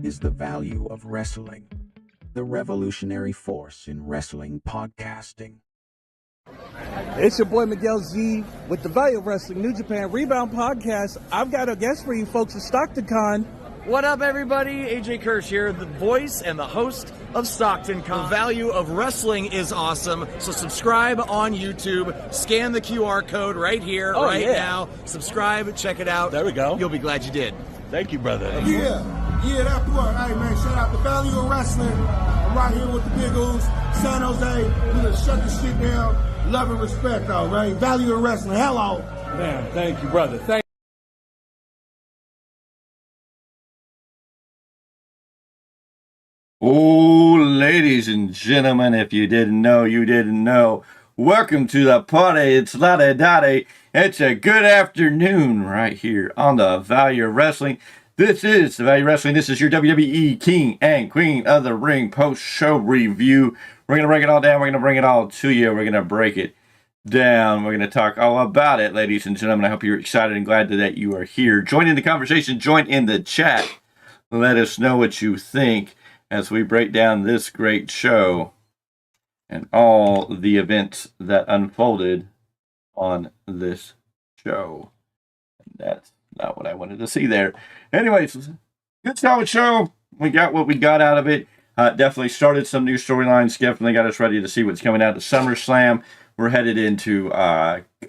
What is the value of wrestling? The revolutionary force in wrestling podcasting. It's your boy Miguel Z with the Value of Wrestling New Japan Rebound Podcast. I've got a guest for you folks at Stockton Con. What up, everybody? AJ Kirsch here, the voice and the host of Stockton Con. The value of wrestling is awesome, so subscribe on YouTube. Scan the QR code right here, now. Subscribe, check it out. There we go. You'll be glad you did. Thank you, brother. Yeah, that part. Hey, man, shout out the Value of Wrestling. I'm right here with the Big O's, San Jose. We're going to shut the shit down. Love and respect, all right? Value of Wrestling. Hello. Man, thank you, brother. Oh, ladies and gentlemen, if you didn't know, you didn't know. Welcome to the party. It's la-da-da-da. It's a good afternoon right here on the Value of Wrestling. This is the Value of Wrestling. This is your WWE King and Queen of the Ring post-show review. We're going to break it all down. We're going to bring it all to you. We're going to break it down. We're going to talk all about it, ladies and gentlemen. I hope you're excited and glad that you are here. Join in the conversation. Join in the chat. Let us know what you think as we break down this great show and all the events that unfolded on this show. And that's not what I wanted to see there. Anyways, good solid show. We got what we got out of it. Definitely started some new storylines. Definitely got us ready to see what's coming out of SummerSlam. We're headed into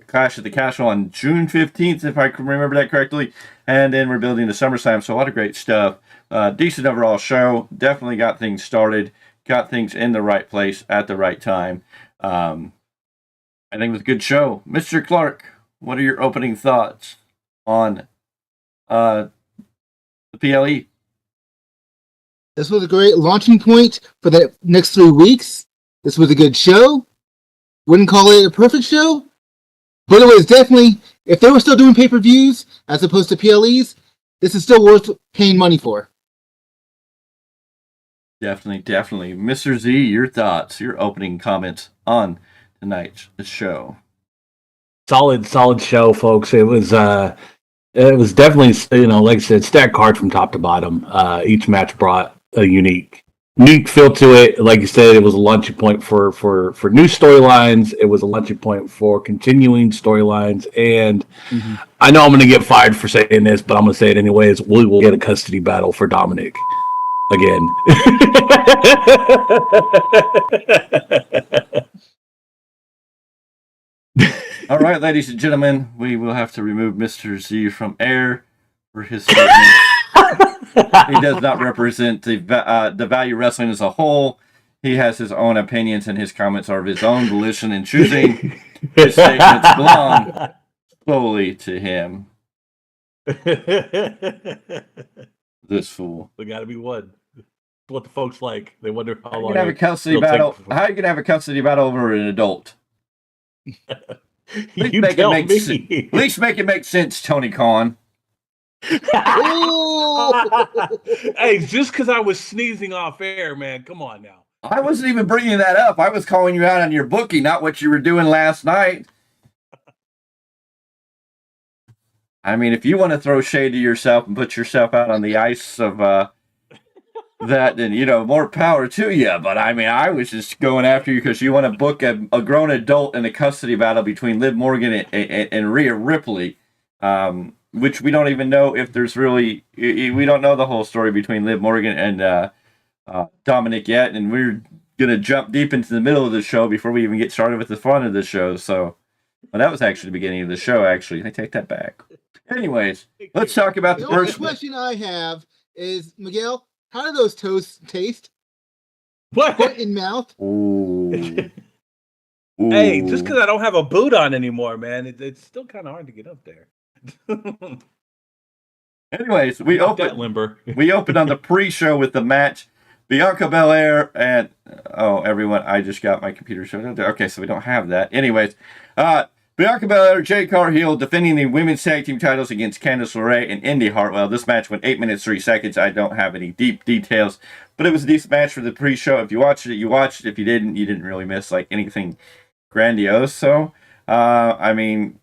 Clash at the Castle on June 15th, if I can remember that correctly. And then we're building the SummerSlam, so a lot of great stuff. Decent overall show. Definitely got things started. Got things in the right place at the right time. I think it was a good show. Mr. Clarke, what are your opening thoughts on the PLE? This was a great launching point for the next 3 weeks. This was a good show. Wouldn't call it a perfect show, but it was definitely, if they were still doing pay-per-views as opposed to PLEs, this is still worth paying money for. Definitely. Mr. Z, your thoughts, your opening comments on tonight's show. Solid show, folks. It was definitely, like I said, stacked card from top to bottom. Each match brought a unique feel to it. Like you said, it was a launching point for new storylines. It was a launching point for continuing storylines. And I know I'm going to get fired for saying this, but I'm going to say it anyways. We will get a custody battle for Dominic again. All right, ladies and gentlemen, we will have to remove Mr. Z from air for his statement. He does not represent the Value Wrestling as a whole. He has his own opinions, and his comments are of his own volition in choosing. His statements belong solely to him. This fool. There got to be one. What the folks like. They wonder how long. How are you going to have a custody battle over an adult? At least make it make sense, Tony Khan. Hey, just because I was sneezing off air, man. Come on now. I wasn't even bringing that up. I was calling you out on your bookie, not what you were doing last night. I mean, if you want to throw shade to yourself and put yourself out on the ice of that, then, more power to you. But, I mean, I was just going after you because you want to book a grown adult in a custody battle between Liv Morgan and Rhea Ripley. Which we don't even know if there's really... We don't know the whole story between Liv Morgan and Dominic yet, and we're going to jump deep into the middle of the show before we even get started with the fun of the show. So, well, that was actually the beginning of the show, actually. I take that back. Anyways, let's talk about the first... The question I have is, Miguel, how do those toasts taste? What? Foot in mouth? Ooh. Hey, just because I don't have a boot on anymore, man, it's still kind of hard to get up there. Anyways, we opened on the pre-show with the match Bianca Belair and everyone, I just got my computer showed up there. Okay, so we don't have that. Anyways, Bianca Belair, Jade Cargill defending the women's tag team titles against Candice LeRae and Indi Hartwell. This match went 8 minutes 3 seconds. I don't have any deep details, but it was a decent match for the pre-show. If you watched it, you watched it. If you didn't really miss like anything grandiose. So, I mean,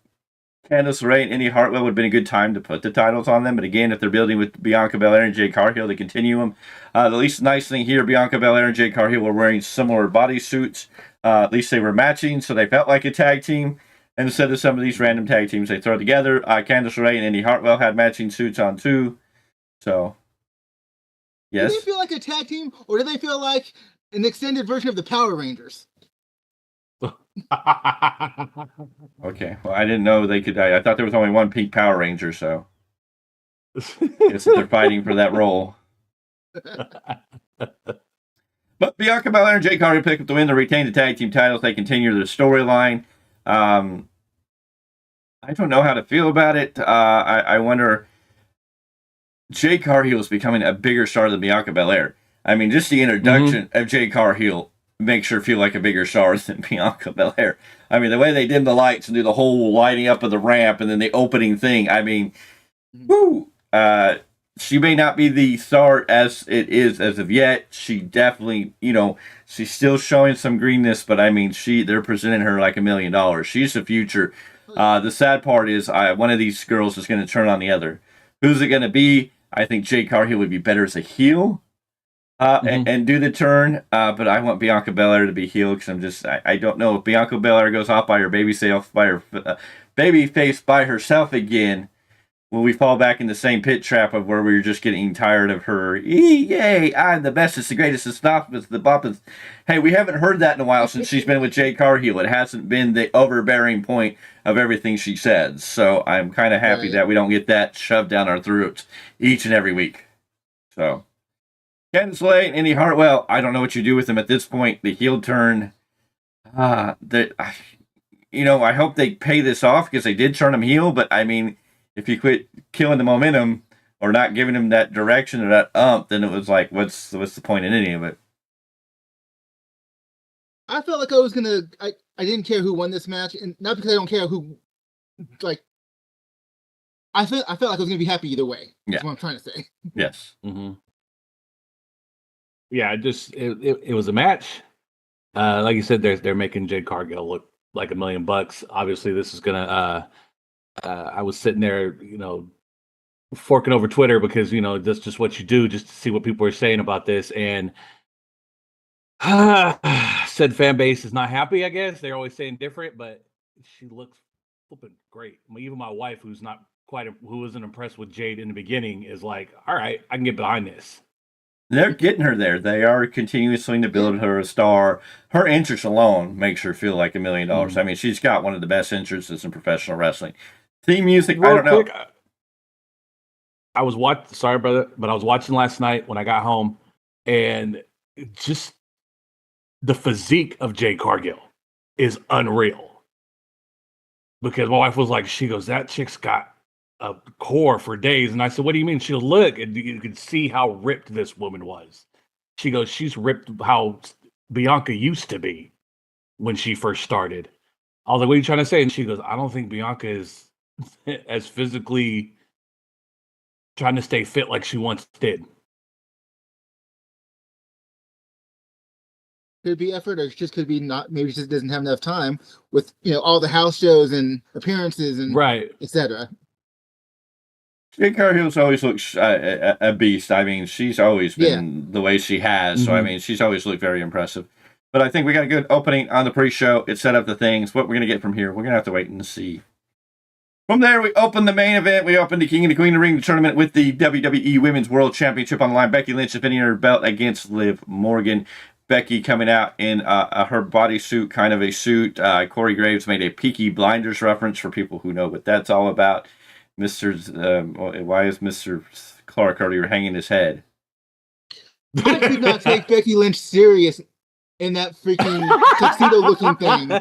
Candice LeRae and Indi Hartwell would have been a good time to put the titles on them. But again, if they're building with Bianca Belair and Jade Cargill to continue them, the least nice thing here, Bianca Belair and Jade Cargill were wearing similar bodysuits. At least they were matching, so they felt like a tag team. And instead of some of these random tag teams they throw together, Candice LeRae and Indi Hartwell had matching suits on too. So, yes. Do they feel like a tag team, or do they feel like an extended version of the Power Rangers? Okay, well, I didn't know they could. I thought there was only one pink Power Ranger, so I guess they're fighting for that role. But Bianca Belair and Jade Cargill pick up the win to retain the tag team titles. They continue their storyline. I don't know how to feel about it. I wonder. Jade Cargill is becoming a bigger star than Bianca Belair. I mean, just the introduction of Jade Cargill makes her feel like a bigger star than Bianca Belair. I mean, the way they dim the lights and do the whole lighting up of the ramp and then the opening thing. I mean, woo! She may not be the star as it is as of yet. She definitely, she's still showing some greenness, but I mean, they're presenting her like $1 million. She's the future. The sad part is one of these girls is going to turn on the other. Who's it going to be? I think Jade Cargill would be better as a heel and do the turn, but I want Bianca Belair to be heel because I don't know if Bianca Belair goes off by her baby face by herself again. Will we fall back in the same pit trap of where we were just getting tired of her? Yay! I'm the bestest, the greatest, the snobbest, the boppest. Hey, we haven't heard that in a while since she's been with Jade Cargill. It hasn't been the overbearing point of everything she says. So I'm kind of happy that we don't get that shoved down our throats each and every week. So, Candice LeRae and Indi Hartwell, I don't know what you do with them at this point. The heel turn, I hope they pay this off because they did turn them heel, but I mean, if you quit killing the momentum or not giving them that direction or that then it was like, what's the point in any of it? I felt like I didn't care who won this match, and not because I don't care who, I felt like I was gonna be happy either way. That's what I'm trying to say. Yes. Mm-hmm. Yeah, it was a match. Like you said, they're making Jade Cargill look like $1 million. Obviously, this is gonna. I was sitting there, forking over Twitter because that's just what you do, just to see what people are saying about this. And said fan base is not happy. I guess they're always saying different, but she looks flipping great. I mean, even my wife, who wasn't impressed with Jade in the beginning, is like, all right, I can get behind this. They're getting her there. They are continuously to build her a star. Her entrance alone makes her feel like $1 million. Mm-hmm. I mean, she's got one of the best entrances in professional wrestling. Theme music, I don't know. I was sorry, brother, but I was watching last night when I got home, and just the physique of Jade Cargill is unreal. Because my wife was like, she goes, that chick's got a core for days. And I said, what do you mean? She goes, look, and you could see how ripped this woman was. She goes, she's ripped how Bianca used to be when she first started. I was like, what are you trying to say? And she goes, I don't think Bianca is as physically trying to stay fit like she once did. Could be effort, or just could be not. Maybe she just doesn't have enough time with all the house shows and appearances and etc. Jade Cargill's always looked a beast. I mean, she's always been the way she has. Mm-hmm. So I mean, she's always looked very impressive. But I think we got a good opening on the pre-show. It set up the things. What we're gonna get from here, we're gonna have to wait and see. From there, we open the main event. We open the King and the Queen of the Ring tournament with the WWE Women's World Championship on the line. Becky Lynch defending her belt against Liv Morgan. Becky coming out in her bodysuit, kind of a suit. Corey Graves made a Peaky Blinders reference for people who know what that's all about. Why is Mr. Clarke already hanging his head? I could not take Becky Lynch serious in that freaking tuxedo-looking thing.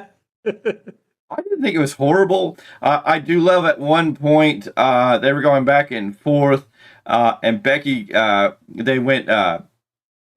I didn't think it was horrible. I do love at one point they were going back and forth, and Becky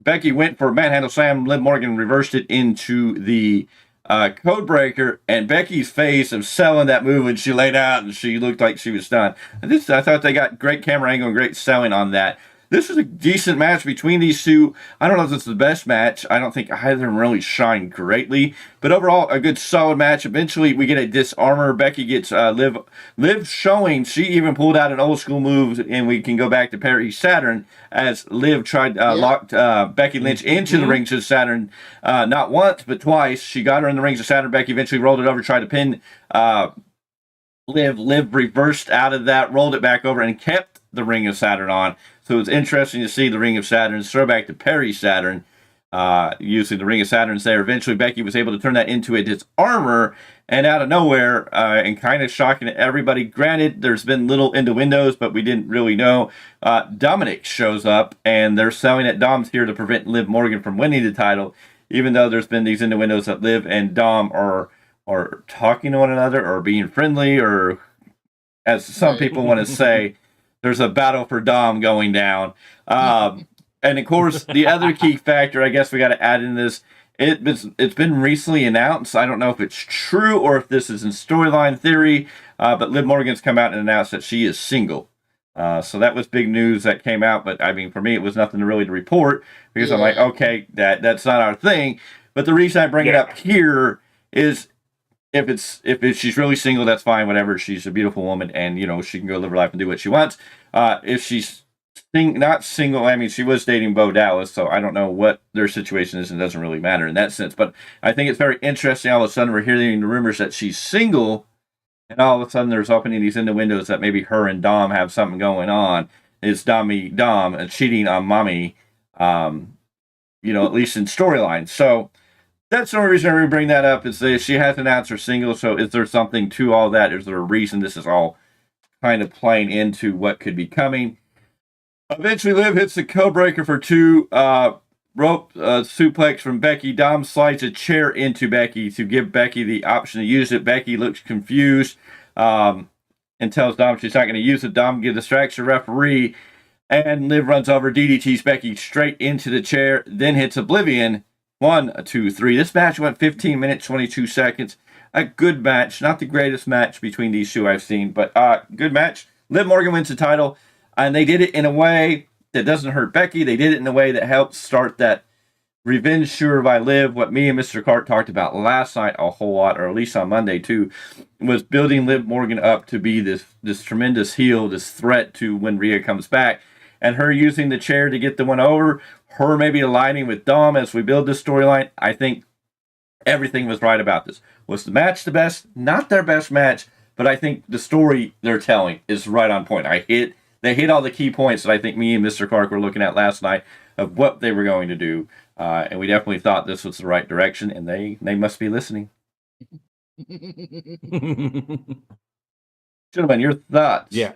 Becky went for a manhandle slam. Liv Morgan reversed it into the code breaker, and Becky's face of selling that move when she laid out and she looked like she was stunned. I thought they got great camera angle and great selling on that. this is a decent match between these two. I don't know if it's the best match. I don't think either of them really shined greatly. But overall, a good solid match. Eventually, we get a disarmor. Becky gets Liv showing. She even pulled out an old school move, and we can go back to Perry Saturn as Liv tried locked Becky Lynch into the rings of Saturn. Not once, but twice. She got her in the rings of Saturn. Becky eventually rolled it over, tried to pin Liv. Liv reversed out of that, rolled it back over, and kept the Ring of Saturn on. So it's interesting to see the Ring of Saturn throw back to Perry Saturn, using the Ring of Saturn there. Eventually, Becky was able to turn that into a disarmor, and out of nowhere, and kind of shocking to everybody. Granted, there's been little innuendos, but we didn't really know. Dominic shows up, and they're selling that Dom's here to prevent Liv Morgan from winning the title, even though there's been these innuendos that Liv and Dom are talking to one another or being friendly, or as some people want to say, there's a battle for Dom going down. And of course, the other key factor, I guess we got to add in this, it's been recently announced. I don't know if it's true or if this is in storyline theory, but Liv Morgan's come out and announced that she is single. So that was big news that came out, but I mean, for me, it was nothing really to report, because I'm like, okay, that's not our thing. But the reason I bring it up here is, if she's really single, that's fine, whatever. She's a beautiful woman, and she can go live her life and do what she wants. If she's not single, I mean, she was dating Bo Dallas, so I don't know what their situation is, and it doesn't really matter in that sense. But I think it's very interesting. All of a sudden, we're hearing the rumors that she's single, and all of a sudden, there's opening these innuendos that maybe her and Dom have something going on. Is Dom cheating on mommy? At least in storyline. So that's the only reason we bring that up, is that she has announced her single. So is there something to all that? Is there a reason this is all kind of playing into what could be coming? Eventually, Liv hits the code breaker for two, rope suplex from Becky. Dom slides a chair into Becky to give Becky the option to use it. Becky looks confused and tells Dom she's not going to use it. Dom distracts the referee, and Liv runs over, DDTs Becky straight into the chair, then hits Oblivion. 1, 2, 3. This match went 15 minutes, 22 seconds. A good match. Not the greatest match between these two I've seen, but good match. Liv Morgan wins the title, and they did it in a way that doesn't hurt Becky. They did it in a way that helps start that revenge sure by Liv. What me and Mr. Clarke talked about last night a whole lot, or at least on Monday too, was building Liv Morgan up to be this tremendous heel, this threat to when Rhea comes back. And her using the chair to get the one over, her maybe aligning with Dom as we build this storyline. I think everything was right about this. Was the match the best? Not their best match, but I think the story they're telling is right on point. They hit all the key points that I think me and Mr. Clarke were looking at last night of what they were going to do. And we definitely thought this was the right direction, and they must be listening. Gentlemen, your thoughts? Yeah.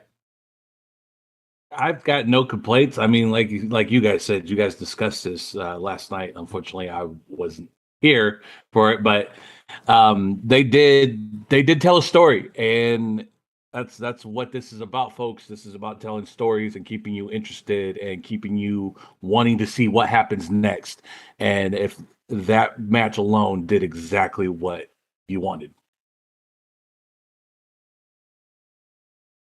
I've got no complaints. I mean, like you guys said, you guys discussed this last night. Unfortunately, I wasn't here for it, but they did tell a story, and that's what this is about, folks. This is about telling stories and keeping you interested and keeping you wanting to see what happens next. And if that match alone did exactly what you wanted.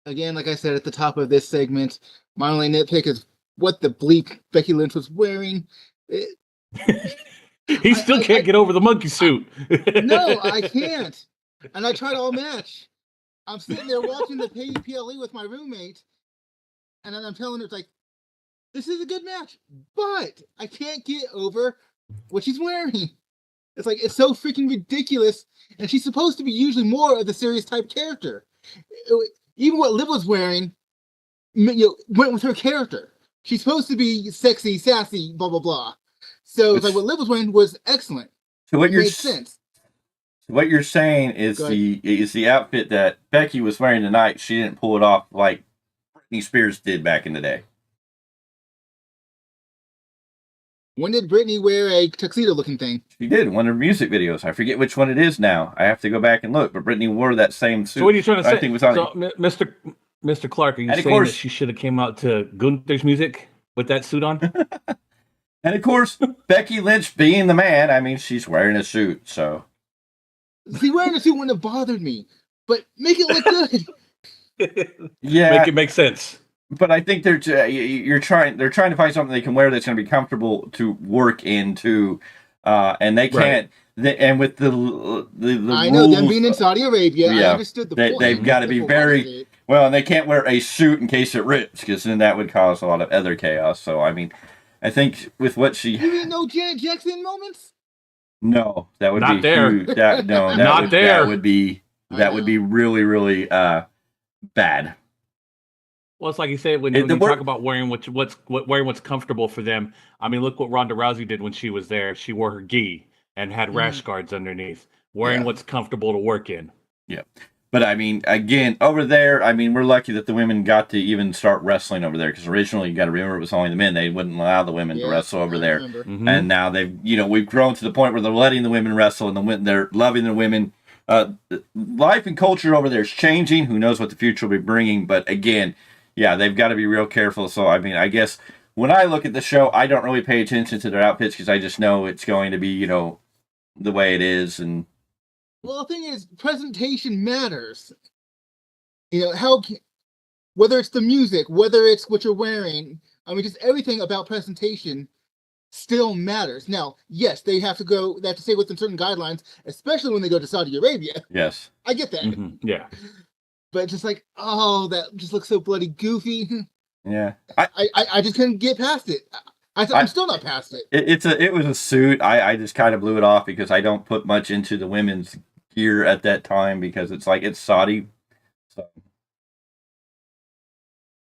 Again, like I said at the top of this segment, my only nitpick is what the bleep Becky Lynch was wearing. He still can't get over the monkey suit. No, I can't. And I tried all match. I'm sitting there watching the PLE with my roommate, and then I'm telling her, it's like, this is a good match, but I can't get over what she's wearing. It's like, it's so freaking ridiculous, and she's supposed to be usually more of the serious type character. Even what Liv was wearing, went with her character. She's supposed to be sexy, sassy, blah, blah, blah. So it's like what Liv was wearing was excellent. So what made sense. What you're saying is the outfit that Becky was wearing tonight, she didn't pull it off like Britney Spears did back in the day. When did Britney wear a tuxedo-looking thing? She did in one of her music videos. I forget which one it is now. I have to go back and look. But Britney wore that same suit. So what are you trying to say? I think it was on Mr. Clarke, are you saying that she should have came out to Gunther's music with that suit on? And of course, Becky Lynch being the man, I mean, she's wearing a suit, so. See, wearing a suit wouldn't have bothered me, but make it look good. Yeah. Make it make sense. But I think they're trying to find something they can wear that's going to be comfortable to work into, and they can't. And with the I rules, know them being in Saudi Arabia, I understood the point. They've got to be very well, and they can't wear a suit in case it rips, because then that would cause a lot of other chaos. So I mean, I think with what she, you mean no Janet Jackson moments? No, that would not be there. Huge. That would be really really bad. Well, it's like you said when you talk about wearing what's comfortable for them. I mean, look what Ronda Rousey did when she was there. She wore her gi and had rash guards underneath, wearing what's comfortable to work in. Yeah, but I mean, again, over there, I mean, we're lucky that the women got to even start wrestling over there, because originally you got to remember it was only the men. They wouldn't allow the women to wrestle over there, and now we've grown to the point where they're letting the women wrestle, and they're loving the women. Life and culture over there is changing. Who knows what the future will be bringing? But again, yeah, they've got to be real careful. So, I mean, I guess when I look at the show, I don't really pay attention to their outfits, because I just know it's going to be, the way it is. And well, the thing is, presentation matters. Whether it's the music, whether it's what you're wearing, I mean, just everything about presentation still matters. Now, yes, they have to stay within certain guidelines, especially when they go to Saudi Arabia. Yes. I get that. Mm-hmm. Yeah. But just like, that just looks so bloody goofy. Yeah. I just couldn't get past it. I'm still not past it. It was a suit. I just kind of blew it off, because I don't put much into the women's gear at that time, because it's Saudi. So.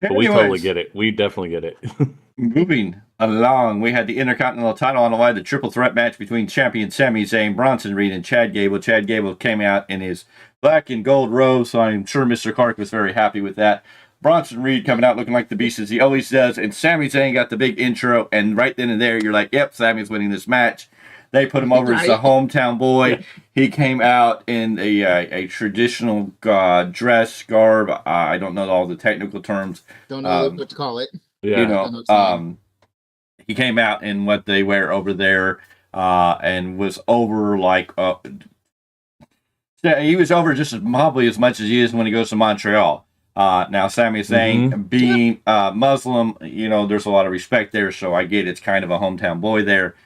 But we totally get it. We definitely get it. Moving along, we had the Intercontinental title on the line, the triple threat match between champion Sami Zayn, Bronson Reed, and Chad Gable. Chad Gable came out in his black and gold robe, so I'm sure Mr. Clarke was very happy with that. Bronson Reed coming out looking like the beast as he always does, and Sami Zayn got the big intro, and right then and there, you're like, yep, Sami's winning this match. They put him over as the hometown boy. He came out in a traditional dress garb. I don't know all the technical terms. Don't know what to call it. Yeah. He came out in what they wear over there, and was over he was over just probably as much as he is when he goes to Montreal. Now, Sami Zayn being Muslim, there's a lot of respect there, so I get it's kind of a hometown boy there.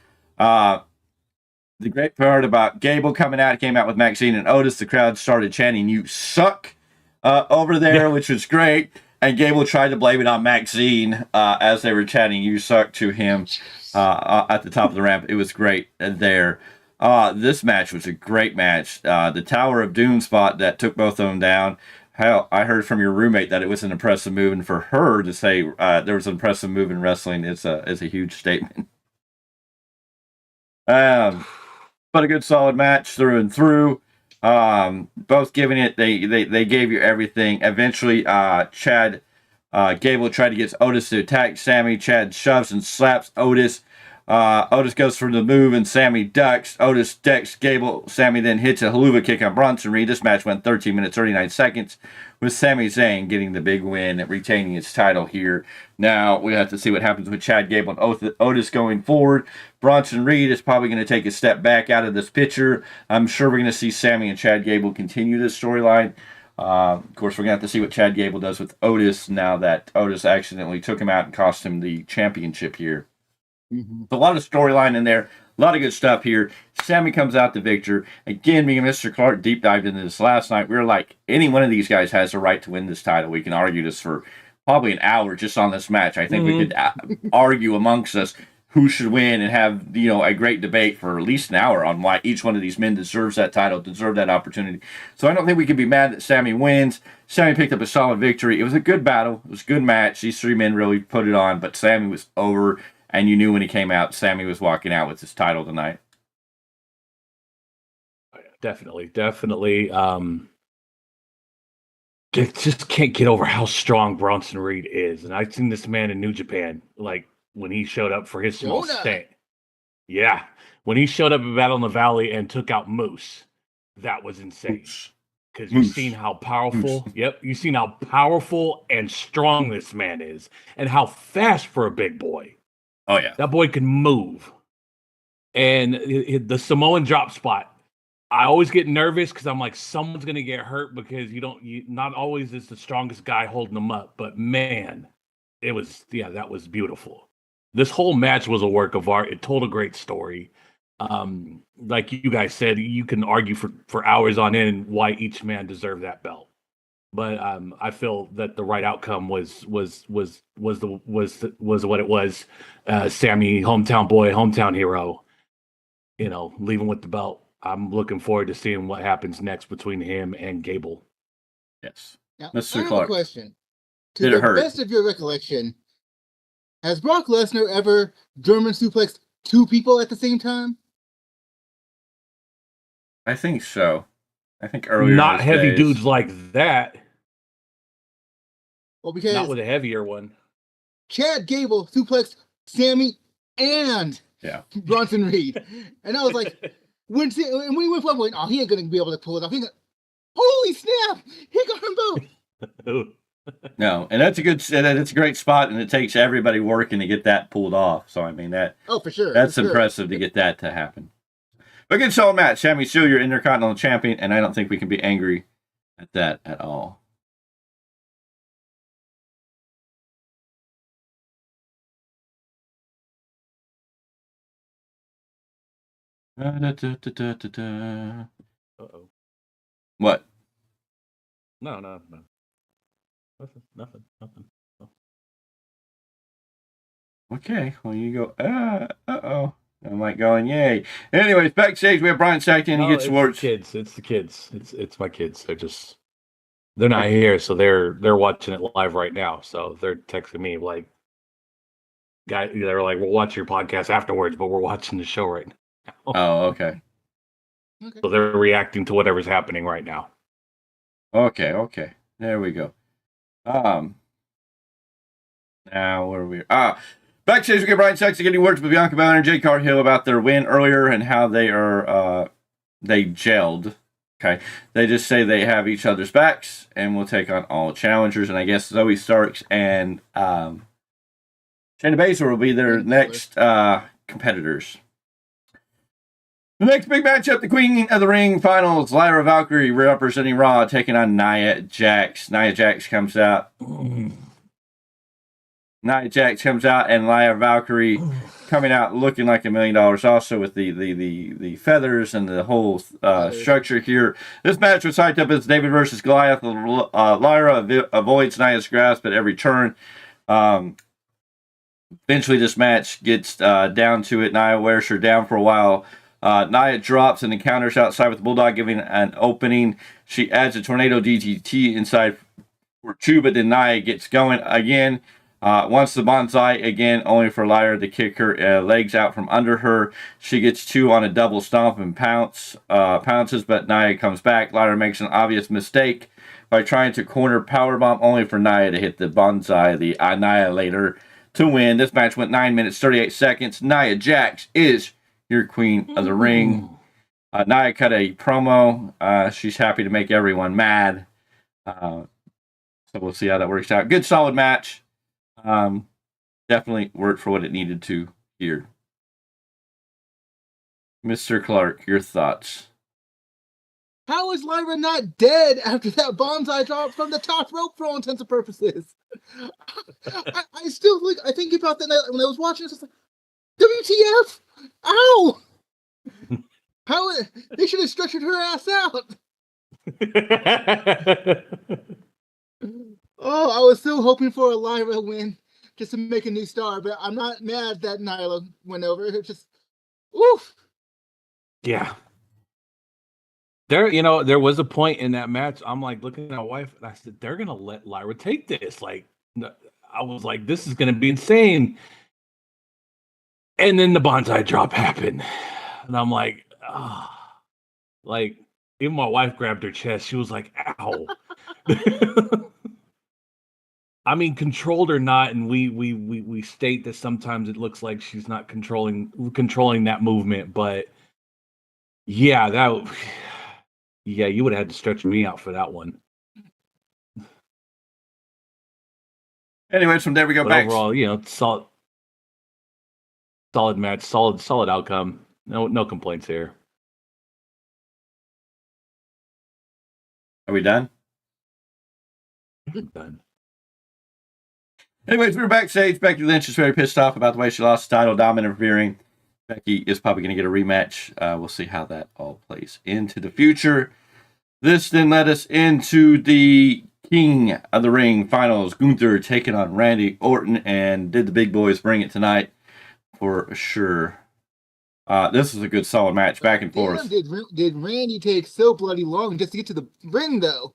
The great part about Gable coming out, he came out with Maxine and Otis. The crowd started chanting, "You suck," over there, which was great. And Gable tried to blame it on Maxine as they were chanting, "You suck," to him at the top of the ramp. It was great there. This match was a great match. The Tower of Doom spot that took both of them down. Hell, I heard from your roommate that it was an impressive move, and for her to say there was an impressive move in wrestling is a huge statement. But a good solid match through and through. Both giving it, they gave you everything. Eventually, Gable tried to get Otis to attack Sami. Chad shoves and slaps Otis. Otis goes for the move, and Sami ducks. Otis decks Gable. Sami then hits a haluva kick on Bronson Reed. This match went 13 minutes, 39 seconds, with Sami Zayn getting the big win, retaining his title here. Now, we have to see what happens with Chad Gable and Otis going forward. Bronson Reed is probably going to take a step back out of this picture. I'm sure we're going to see Sami and Chad Gable continue this storyline. Of course, we're going to have to see what Chad Gable does with Otis now that Otis accidentally took him out and cost him the championship here. A lot of storyline in there. A lot of good stuff here. Sami comes out the victor. Again, me and Mr. Clarke deep dived into this last night. We were like, any one of these guys has a right to win this title. We can argue this for probably an hour just on this match. I think we could argue amongst us who should win and have a great debate for at least an hour on why each one of these men deserves that title, deserve that opportunity. So I don't think we can be mad that Sami wins. Sami picked up a solid victory. It was a good battle. It was a good match. These three men really put it on, but Sami was over. And you knew when he came out, Sami was walking out with his title tonight. Definitely. Just can't get over how strong Bronson Reed is. And I've seen this man in New Japan, like when he showed up for his small stint. Yeah. When he showed up at Battle in the Valley and took out Moose, that was insane. Because you've seen how powerful, you've seen how powerful and strong this man is, and how fast for a big boy. Oh, yeah. That boy can move. And the Samoan drop spot, I always get nervous because I'm like, someone's going to get hurt because not always is the strongest guy holding them up. But man, that was beautiful. This whole match was a work of art. It told a great story. Like you guys said, you can argue for hours on end why each man deserved that belt. But I feel that the right outcome was what it was. Sami, hometown boy, hometown hero, leaving with the belt. I'm looking forward to seeing what happens next between him and Gable. Yes. Now, Mr. I have Clarke. a question. To Did it the hurt? best of your recollection, has Brock Lesnar ever German suplexed two people at the same time? I think so. I think earlier. Not in his heavy days. dudes like that. Well, because Not with a heavier one. Chad Gable suplexed Sami and Yeah. Bronson Reed. And I was like, when he went for one, he ain't going to be able to pull it off. Holy snap! He got them both. No, and that's a great spot, and it takes everybody working to get that pulled off. So I mean for sure. that's impressive to get that to happen. But good solid match. Sami's still your Intercontinental Champion, and I don't think we can be angry at that at all. Uh-oh. What? No. Nothing. Oh. Okay, well you go. Uh-oh. I'm like going, yay. Anyways, backstage we have Brian Sackton. He gets words. It's the kids. It's my kids. They're not here, so they're watching it live right now. So they're texting me like, they're like, we'll watch your podcast afterwards, but we're watching the show right now. Oh, okay. So they're reacting to whatever's happening right now. Okay. There we go. Now where are we? Backstage we get Brian Saxton getting words with Bianca Belair and Jade Cargill about their win earlier and how they are they gelled. Okay. They just say they have each other's backs and will take on all challengers. And I guess Zoe Starks and Shayna Baszler will be their next competitors. The next big matchup, the Queen of the Ring finals, Lyra Valkyria representing Raw, taking on Nia Jax. Nia Jax comes out. Nia Jax comes out, and Lyra Valkyria coming out looking like $1 million also with the feathers and the whole structure here. This match was hyped up as David versus Goliath. Lyra avoids Nia's grasp at every turn. Eventually, this match gets down to it. Nia wears her down for a while. Nia drops and encounters outside with the Bulldog, giving an opening. She adds a tornado DDT inside for two, but then Nia gets going again. Wants the bonsai again, only for Lyra to kick her legs out from under her. She gets two on a double stomp and pounces, but Nia comes back. Lyra makes an obvious mistake by trying to corner powerbomb, only for Nia to hit the bonsai, the annihilator, to win. This match went 9 minutes, 38 seconds. Nia Jax is your Queen of the Ring. Nia cut a promo. She's happy to make everyone mad. So we'll see how that works out. Good, solid match. Definitely worked for what it needed to here. Mr. Clarke, your thoughts? How is Lyra not dead after that bonsai drop from the top rope for all intents and purposes? I still think about that when I was watching this. I was like, WTF? Ow! How they should have structured her ass out. Oh, I was still hoping for a Lyra win just to make a new star, but I'm not mad that Nyla went over. It's just, oof. Yeah. There was a point in that match. I'm like looking at my wife, and I said, they're gonna let Lyra take this. Like, I was like, this is gonna be insane. And then the bonsai drop happened, and I'm like, like even my wife grabbed her chest. She was like, "Ow." I mean, controlled or not, and we state that sometimes it looks like she's not controlling that movement, but yeah, you would have had to stretch me out for that one. Anyways, from there we go back. Overall, solid match, solid outcome. No complaints here. Are we done? Done. Anyways, we're backstage. Becky Lynch is very pissed off about the way she lost the title. Dom interfering. Becky is probably going to get a rematch. We'll see how that all plays into the future. This then led us into the King of the Ring finals. Gunther taking on Randy Orton, and did the big boys bring it tonight for sure. This is a good solid match, back and forth. Did Randy take so bloody long just to get to the ring, though?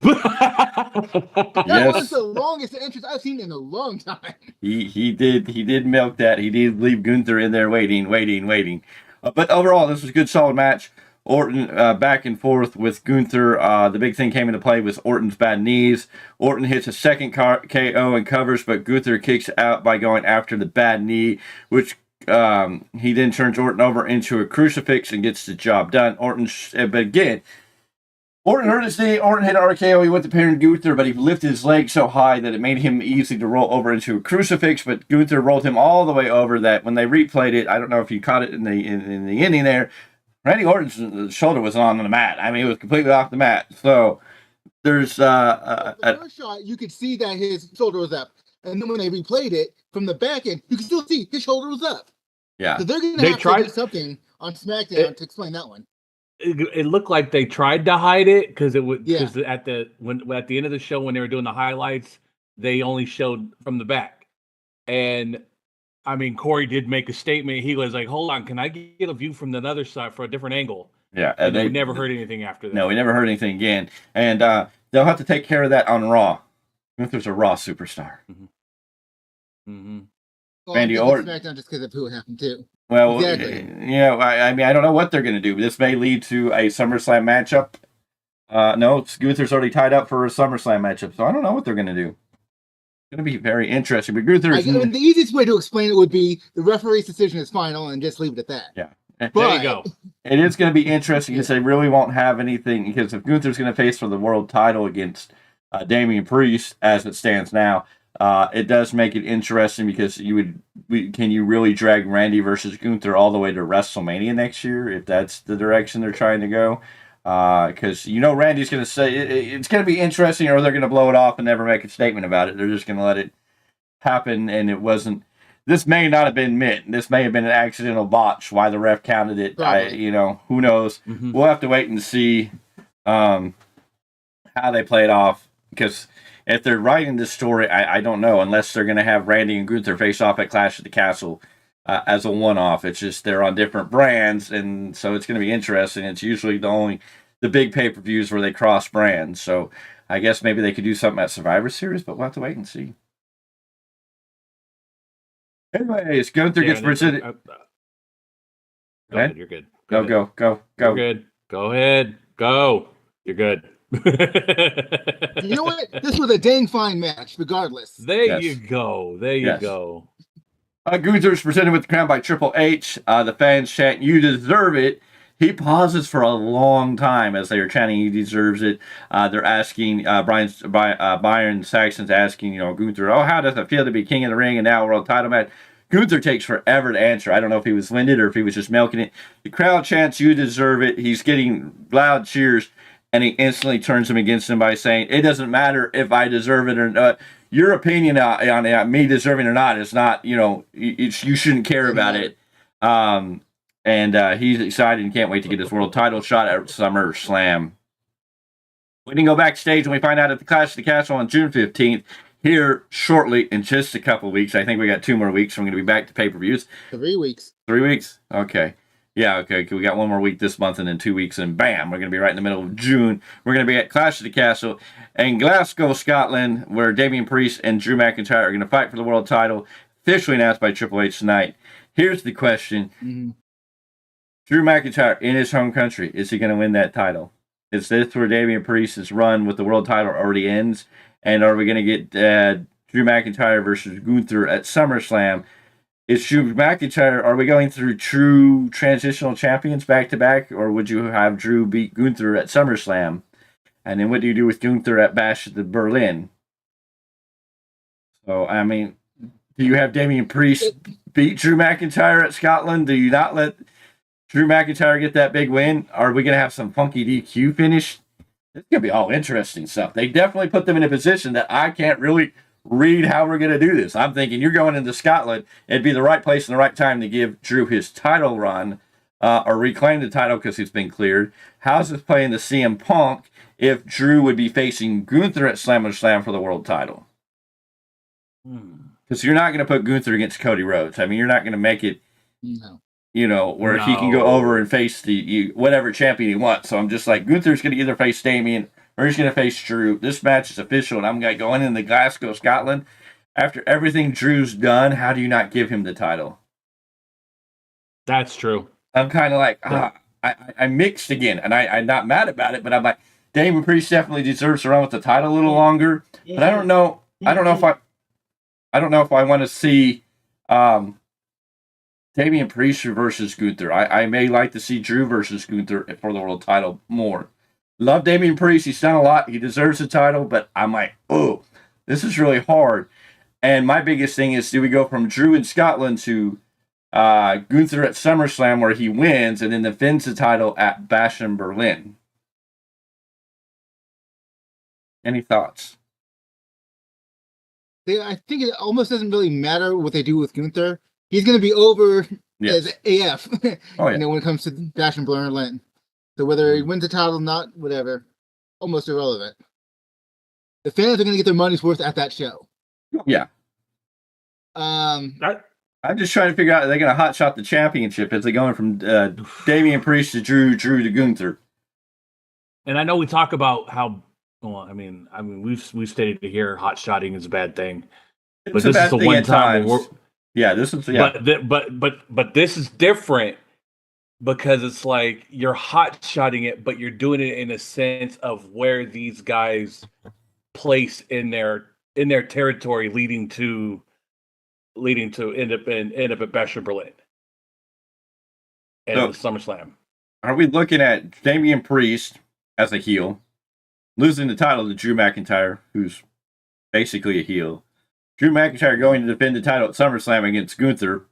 That was the longest entrance I've seen in a long time. He did milk that. He did leave Gunther in there waiting. But overall, this was a good solid match. Orton back and forth with Gunther. The big thing came into play was Orton's bad knees. Orton hits a second KO and covers, but Gunther kicks out by going after the bad knee, which he then turns Orton over into a crucifix and gets the job done. But again, Orton hurt his knee. Orton hit RKO. He went to parry Gunther, but he lifted his leg so high that it made him easy to roll over into a crucifix. But Gunther rolled him all the way over. That when they replayed it, I don't know if you caught it in the ending there. Randy Orton's shoulder was on the mat. I mean, it was completely off the mat. So there's the first shot, you could see that his shoulder was up, and then when they replayed it from the back end, you could still see his shoulder was up. Yeah, so they're going to have to do something on SmackDown to explain that one. It looked like they tried to hide it because it would. Because at the end of the show when they were doing the highlights, they only showed from the back, and I mean Corey did make a statement. He was like, "Hold on, can I get a view from the other side for a different angle?" Yeah, and we never heard anything after that. No, we never heard anything again, and they'll have to take care of that on Raw. Gunther's a Raw superstar. Randy Orton. SmackDown just because of who it happened to. Well, exactly. I mean, I don't know what they're going to do. This may lead to a SummerSlam matchup. No, Gunther's already tied up for a SummerSlam matchup, so I don't know what they're going to do. It's going to be very interesting. But Gunther, the easiest way to explain it would be the referee's decision is final, and just leave it at that. Yeah, but there you go. It is going to be interesting because they really won't have anything. Because if Gunther's going to face for the world title against Damian Priest, as it stands now. It does make it interesting because can you really drag Randy versus Gunther all the way to WrestleMania next year if that's the direction they're trying to go? Because Randy's going to say it's going to be interesting, or they're going to blow it off and never make a statement about it. They're just going to let it happen, and it wasn't. This may not have been meant. This may have been an accidental botch. Why the ref counted it? Who knows? Mm-hmm. We'll have to wait and see how they play it off because. If they're writing this story, I don't know, unless they're going to have Randy and Gunther face off at Clash at the Castle as a one-off. It's just they're on different brands, and so it's going to be interesting. It's usually the big pay-per-views where they cross brands. So I guess maybe they could do something at Survivor Series, but we'll have to wait and see. Anyways, Gunther gets presented. Go ahead, you're good. Go. You're good. Go ahead. Go. You're good. You know what? This was a dang fine match, regardless. There you go. You go. Gunther's presented with the crown by Triple H. The fans chant, "You deserve it." He pauses for a long time as they are chanting, "He deserves it." They're asking, Byron Saxon's asking, Gunther, how does it feel to be king of the ring and now world title match? Gunther takes forever to answer. I don't know if he was winded or if he was just milking it. The crowd chants, "You deserve it." He's getting loud cheers. And he instantly turns him against him by saying, "It doesn't matter if I deserve it or not. Your opinion on me deserving or not is not, you shouldn't care about it." And he's excited and can't wait to get his world title shot at SummerSlam. We can go backstage and we find out at the Clash of the Castle on June 15th. Here shortly, in just a couple weeks. I think we got 2 more weeks. So we're going to be back to pay-per-views. 3 weeks. 3 weeks? Okay. Yeah, okay. We got 1 more week this month and then 2 weeks, and bam, we're going to be right in the middle of June. We're going to be at Clash of the Castle in Glasgow, Scotland, where Damian Priest and Drew McIntyre are going to fight for the world title, officially announced by Triple H tonight. Here's the question. Mm-hmm. Drew McIntyre in his home country, is he going to win that title? Is this where Damian Priest's run with the world title already ends? And are we going to get Drew McIntyre versus Gunther at SummerSlam? Is Drew McIntyre, are we going through true transitional champions back-to-back, or would you have Drew beat Gunther at SummerSlam? And then what do you do with Gunther at Bash at the Berlin? So, I mean, do you have Damian Priest beat Drew McIntyre at Scotland? Do you not let Drew McIntyre get that big win? Are we going to have some funky DQ finish? It's going to be all interesting stuff. They definitely put them in a position that I can't really read how we're going to do this. I'm thinking you're going into Scotland. It'd be the right place and the right time to give Drew his title run or reclaim the title because he's been cleared. How's this playing the CM Punk if Drew would be facing Gunther at SummerSlam for the world title? Because you're not going to put Gunther against Cody Rhodes. I mean, you're not going to make it, where he can go over and face the whatever champion he wants. So I'm just like, Gunther's going to either face Damian or he's going to face Drew. This match is official, and I'm going into Glasgow, Scotland. After everything Drew's done, how do you not give him the title? That's true. I'm kind of like, I'm mixed again, and I'm not mad about it, but I'm like, Damian Priest definitely deserves to run with the title a little longer. But I don't know. I don't know if I want to see Damian Priest versus Gunther. I may like to see Drew versus Gunther for the world title more. Love Damian Priest. He's done a lot. He deserves the title, but I'm like, oh, this is really hard. And my biggest thing is, do we go from Drew in Scotland to Gunther at SummerSlam where he wins and then defends the title at Bash in Berlin? Any thoughts? I think it almost doesn't really matter what they do with Gunther. He's going to be over as AF when it comes to Bash in Berlin. So whether he wins the title or not, whatever, almost irrelevant. The fans are going to get their money's worth at that show. Yeah. I'm just trying to figure out, are they going to hotshot the championship? Is it going from Damian Priest to Drew to Gunther? And I know we talk about how, well, I mean, we've stated here hotshotting is a bad thing, but this is the one time. But this is different. Because it's like you're hot-shotting it, but you're doing it in a sense of where these guys place in their territory, leading to end up at Bash in Berlin and the SummerSlam. Are we looking at Damian Priest as a heel, losing the title to Drew McIntyre, who's basically a heel? Drew McIntyre going to defend the title at SummerSlam against Gunther,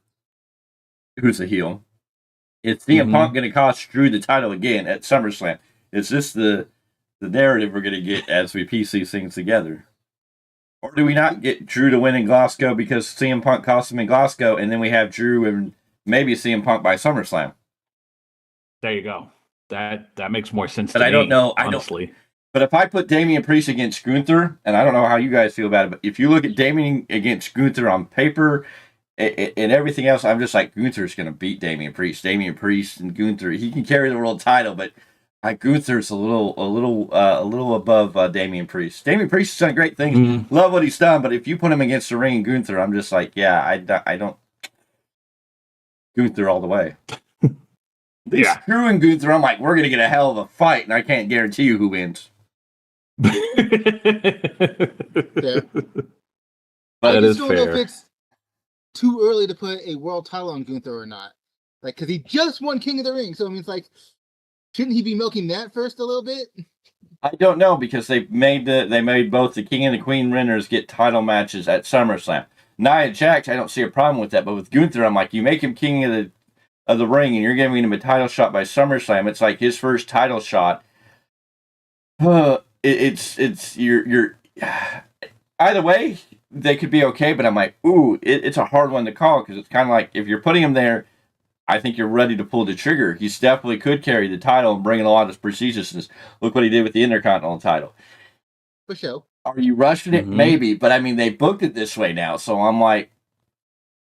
who's a heel. Is CM Punk going to cost Drew the title again at SummerSlam? Is this the narrative we're going to get as we piece these things together? Or do we not get Drew to win in Glasgow because CM Punk cost him in Glasgow, and then we have Drew and maybe CM Punk by SummerSlam? There you go. That makes more sense but to I don't me, know, honestly. But if I put Damian Priest against Gunther, and I don't know how you guys feel about it, but if you look at Damian against Gunther on paper, and everything else, I'm just like, Gunther's going to beat Damian Priest. Damian Priest and Gunther, he can carry the world title, but Gunther's a little above Damian Priest. Damian Priest has done great things. Love what he's done, but if you put him against the ring, Gunther, I'm just like, I don't. Gunther all the way. Drew and Gunther, I'm like, we're going to get a hell of a fight, and I can't guarantee you who wins. But that is fair. Know if it's too early to put a world title on Gunther or not, like, because he just won King of the Ring, so I mean, it's like, shouldn't he be milking that first a little bit? I don't know, because they made both the King and the Queen winners get title matches at SummerSlam. Nia Jax, I don't see a problem with that, but with Gunther, I'm like, you make him King of the Ring, and you're giving him a title shot by SummerSlam. It's like his first title shot. You're either way. They could be okay, but I'm like, it's a hard one to call because it's kind of like if you're putting him there, I think you're ready to pull the trigger. He definitely could carry the title and bring in a lot of prestigiousness. Look what he did with the Intercontinental title. For sure. Are you rushing it? Maybe, but I mean, they booked it this way now, so I'm like,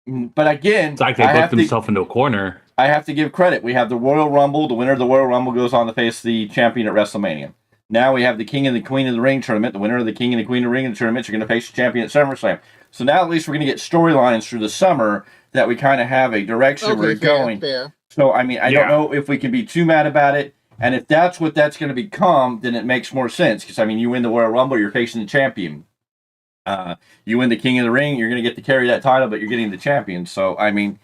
but again, it's like they booked themselves into a corner. I have to give credit. We have the Royal Rumble. The winner of the Royal Rumble goes on to face the champion at WrestleMania. Now we have the King and the Queen of the Ring tournament. The winner of the King and the Queen of the Ring tournament are going to face the champion at SummerSlam. So now at least we're going to get storylines through the summer that we kind of have a direction we're going. Fair. So, I mean, I don't know if we can be too mad about it. And if that's what that's going to become, then it makes more sense. Because, I mean, you win the Royal Rumble, you're facing the champion. You win the King of the Ring, you're going to get to carry that title, but you're getting the champion. So, I mean,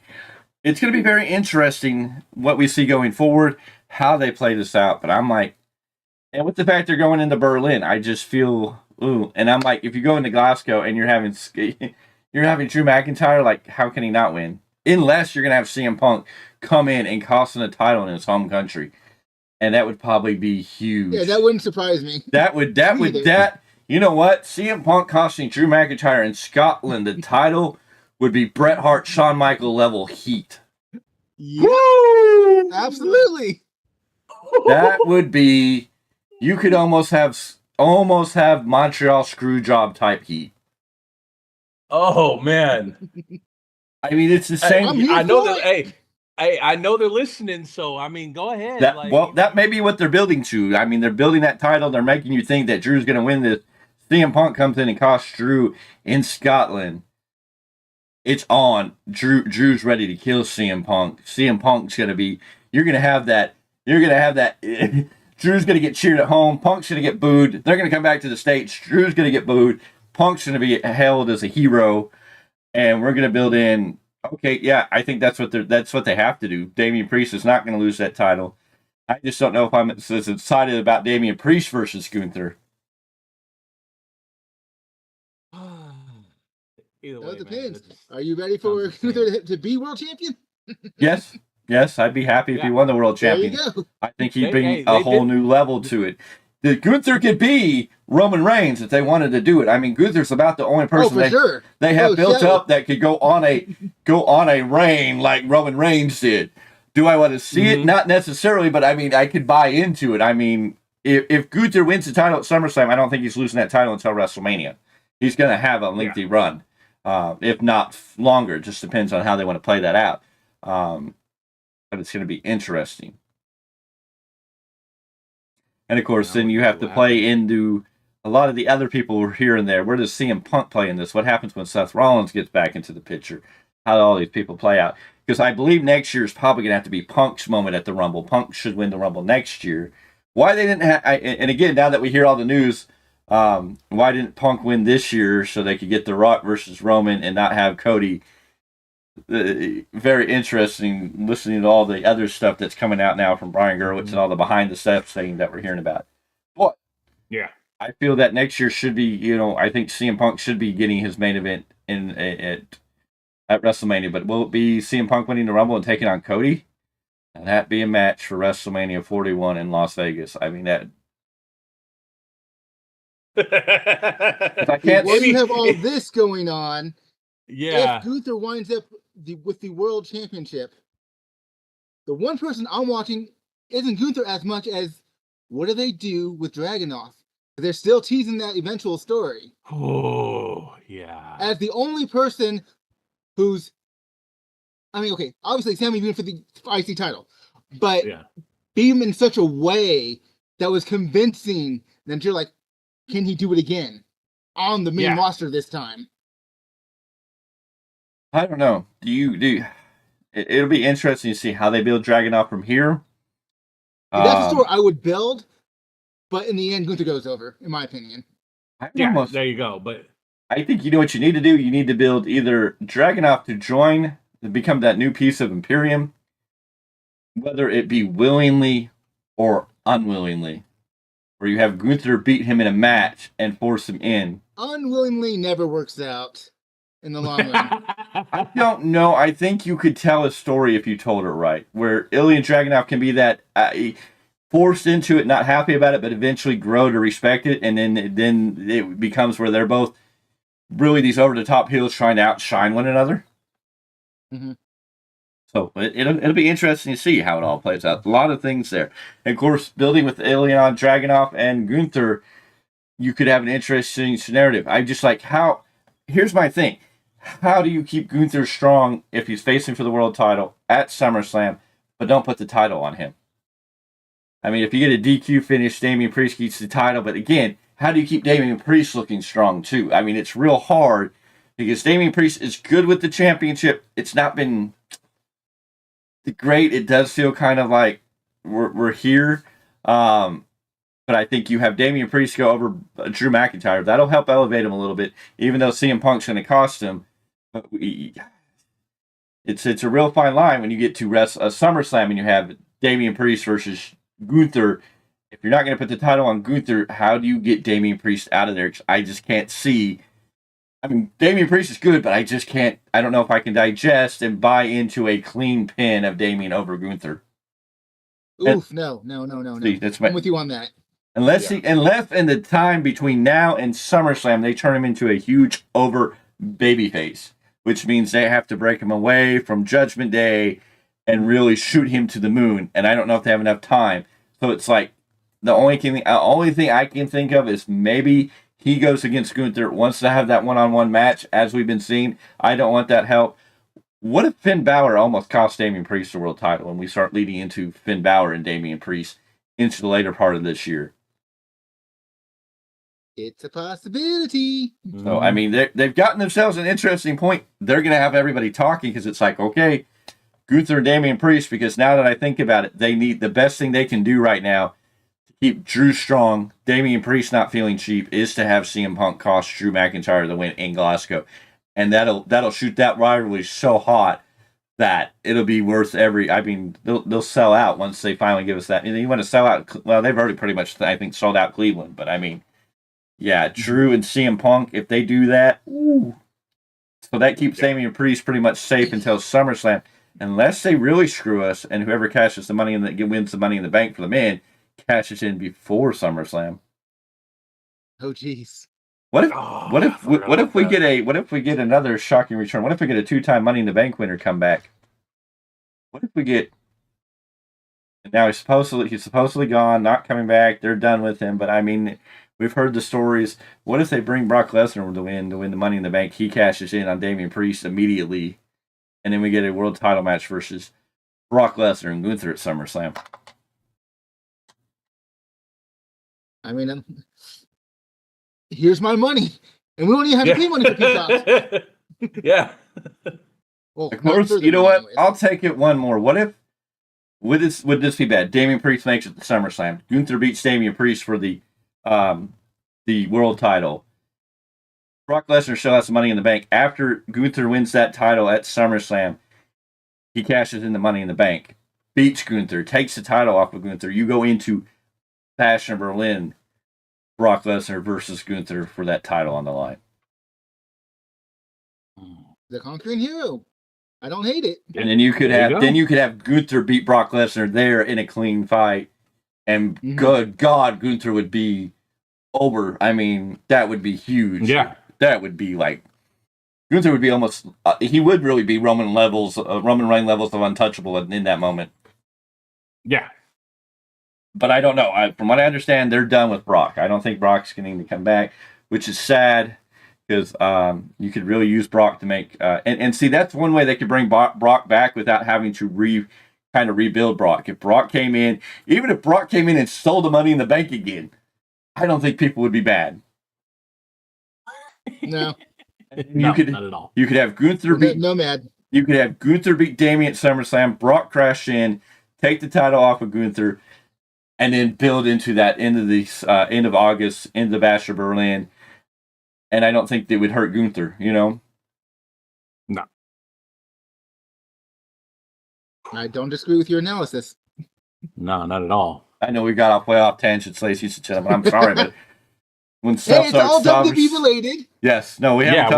it's going to be very interesting what we see going forward, how they play this out. But I'm like, and with the fact they're going into Berlin, I just feel, and I'm like, if you go into Glasgow and you're having Drew McIntyre, like, how can he not win? Unless you're going to have CM Punk come in and cost him the title in his home country. And that would probably be huge. Yeah, that wouldn't surprise me. You know what? CM Punk costing Drew McIntyre in Scotland the title would be Bret Hart, Shawn Michael level heat. Yeah, absolutely. That would be. You could almost have Montreal Screwjob type heat. Oh man! I mean, it's the same. I know that. Hey, I know they're listening. So I mean, go ahead. That may be what they're building to. I mean, they're building that title. They're making you think that Drew's going to win this. CM Punk comes in and costs Drew in Scotland. It's on. Drew's ready to kill CM Punk. CM Punk's going to be. You're going to have that. Drew's going to get cheered at home. Punk's going to get booed. They're going to come back to the States. Drew's going to get booed. Punk's going to be hailed as a hero. And we're going to build in. Okay, yeah, I think that's what they have to do. Damian Priest is not going to lose that title. I just don't know if I'm as excited about Damian Priest versus Gunther. Either way, depends. Are you ready for Gunther to be world champion? Yes, I'd be happy if he won the world champion. There you go. I think he'd bring a whole new level to it. Gunther could be Roman Reigns if they wanted to do it. I mean, Gunther's about the only person they have built up that could go on a reign like Roman Reigns did. Do I want to see it? Not necessarily, but I mean, I could buy into it. I mean, if Gunther wins the title at SummerSlam, I don't think he's losing that title until WrestleMania. He's going to have a lengthy run, if not longer. It just depends on how they want to play that out. But it's going to be interesting. And of course, then you have to play into a lot of the other people here and there. Where does CM Punk play in this? What happens when Seth Rollins gets back into the picture? How do all these people play out? Because I believe next year is probably going to have to be Punk's moment at the Rumble. Punk should win the Rumble next year. Why they didn't have... And again, now that we hear all the news, why didn't Punk win this year so they could get The Rock versus Roman and not have Cody? Very interesting listening to all the other stuff that's coming out now from Brian Gerwitz and all the behind the stuff saying that we're hearing about. But yeah, I feel that next year should be, I think CM Punk should be getting his main event at WrestleMania. But will it be CM Punk winning the Rumble and taking on Cody? And that be a match for WrestleMania 41 in Las Vegas. I mean that. I can't. Well, you have all this going on. Yeah. If Gunther winds up with the World Championship, the one person I'm watching isn't Gunther as much as what do they do with Dragunov? They're still teasing that eventual story. Oh, yeah. As the only person who's, I mean, okay, obviously Sami being for the IC title, but beat him in such a way that was convincing that you're like, can he do it again on the main roster this time? I don't know. It'll be interesting to see how they build Dragunov from here. That's the story I would build, but in the end, Gunther goes over, in my opinion. There you go. But I think you know what you need to do. You need to build either Dragunov to become that new piece of Imperium, whether it be willingly or unwillingly, where you have Gunther beat him in a match and force him in. Unwillingly never works out. In the long run. I don't know. I think you could tell a story if you told it right, where Ilya Dragunov can be that forced into it, not happy about it, but eventually grow to respect it, and then it becomes where they're both really these over-the-top heels trying to outshine one another. Mm-hmm. So it'll be interesting to see how it all plays out. A lot of things there. And of course, building with Ilya Dragunov and Gunther, you could have an interesting narrative. I just like how... Here's my thing. How do you keep Gunther strong if he's facing for the world title at SummerSlam, but don't put the title on him? I mean, if you get a DQ finish, Damian Priest gets the title, but again, how do you keep Damian Priest looking strong too? I mean, it's real hard because Damian Priest is good with the championship. It's not been great. It does feel kind of like we're here. But I think you have Damian Priest go over Drew McIntyre. That'll help elevate him a little bit, even though CM Punk's going to cost him. But it's a real fine line when you get to a SummerSlam and you have Damian Priest versus Gunther. If you're not going to put the title on Gunther, how do you get Damian Priest out of there? 'Cause I just can't see. I mean, Damian Priest is good, but I just can't. I don't know if I can digest and buy into a clean pin of Damian over Gunther. Oof, no. See, I'm with you on that. Unless in the time between now and SummerSlam, they turn him into a huge over babyface, which means they have to break him away from Judgment Day and really shoot him to the moon. And I don't know if they have enough time. So it's like the only thing I can think of is maybe he goes against Gunther, wants to have that one-on-one match, as we've been seeing. I don't want that help. What if Finn Balor almost cost Damian Priest the world title and we start leading into Finn Balor and Damian Priest into the later part of this year? It's a possibility. So, I mean, they've gotten themselves an interesting point. They're going to have everybody talking because it's like, okay, Gunther and Damian Priest, because now that I think about it, they need the best thing they can do right now to keep Drew strong, Damian Priest not feeling cheap, is to have CM Punk cost Drew McIntyre the win in Glasgow. And that'll shoot that rivalry so hot that it'll be worth they'll sell out once they finally give us that. You want to sell out, well, they've already pretty much, I think, sold out Cleveland, but I mean, yeah, Drew and CM Punk, if they do that, ooh. So that keeps Damian Priest pretty much safe until SummerSlam. Unless they really screw us and whoever cashes the money and wins the Money in the Bank for the men cashes in before SummerSlam. Oh, jeez. What if we get another shocking return? What if we get a 2-time Money in the Bank winner come back? What if we get now he's supposedly gone, not coming back, they're done with him, but I mean, we've heard the stories. What if they bring Brock Lesnar to win the Money in the Bank? He cashes in on Damian Priest immediately, and then we get a world title match versus Brock Lesnar and Gunther at SummerSlam. I mean, here's my money, and we don't even have to pay money for Peacock. Yeah. Well, of course, you know what? Anyways. I'll take it one more. What if would this be bad? Damian Priest makes it to SummerSlam. Gunther beats Damian Priest for the world title. Brock Lesnar still has the Money in the Bank. After Gunther wins that title at SummerSlam, he cashes in the Money in the Bank, beats Gunther, takes the title off of Gunther. You go into Fashion of Berlin, Brock Lesnar versus Gunther for that title on the line. The Conquering Hero. I don't hate it. And then you could have Gunther beat Brock Lesnar there in a clean fight, and good God, Gunther would be over. I mean, that would be huge. Yeah, that would be like Gunther would be almost. He would really be Roman Reigns levels of untouchable in that moment. Yeah, but I don't know. From what I understand, they're done with Brock. I don't think Brock's going to come back, which is sad because you could really use Brock to make and see that's one way they could bring Brock back without having to rebuild Brock. If Brock came in, even if Brock came in and stole the Money in the Bank again, I don't think people would be bad. No. Not at all. You could have Gunther beat mad. You could have Gunther beat Damian at SummerSlam, Brock crash in, take the title off of Gunther, and then build into that end of August, into the Bash of Berlin. And I don't think they would hurt Gunther, you know? No. I don't disagree with your analysis. No, not at all. I know we got way off tangents, ladies and gentlemen. I'm sorry, but when stuff it's all WWE related. Yes. No, we haven't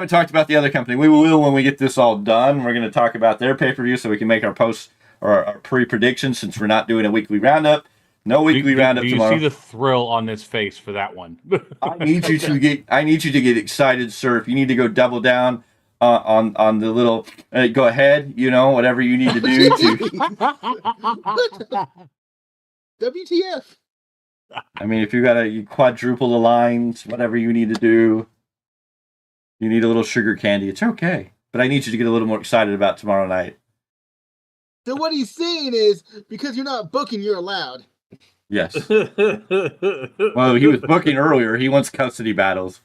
talked about the other company. We will when we get this all done. We're going to talk about their pay-per-view so we can make our post or our pre-predictions since we're not doing a weekly roundup. No weekly roundup tomorrow. Do you see the thrill on this face for that one? I need you to get excited, sir. If you need to go double down on the little go ahead, whatever you need to do to WTF. I mean, if you quadruple the lines, whatever you need to do, you need a little sugar candy, it's okay. But I need you to get a little more excited about tomorrow night. So what he's saying is, because you're not booking, you're allowed. Yes. Well, he was booking earlier. He wants custody battles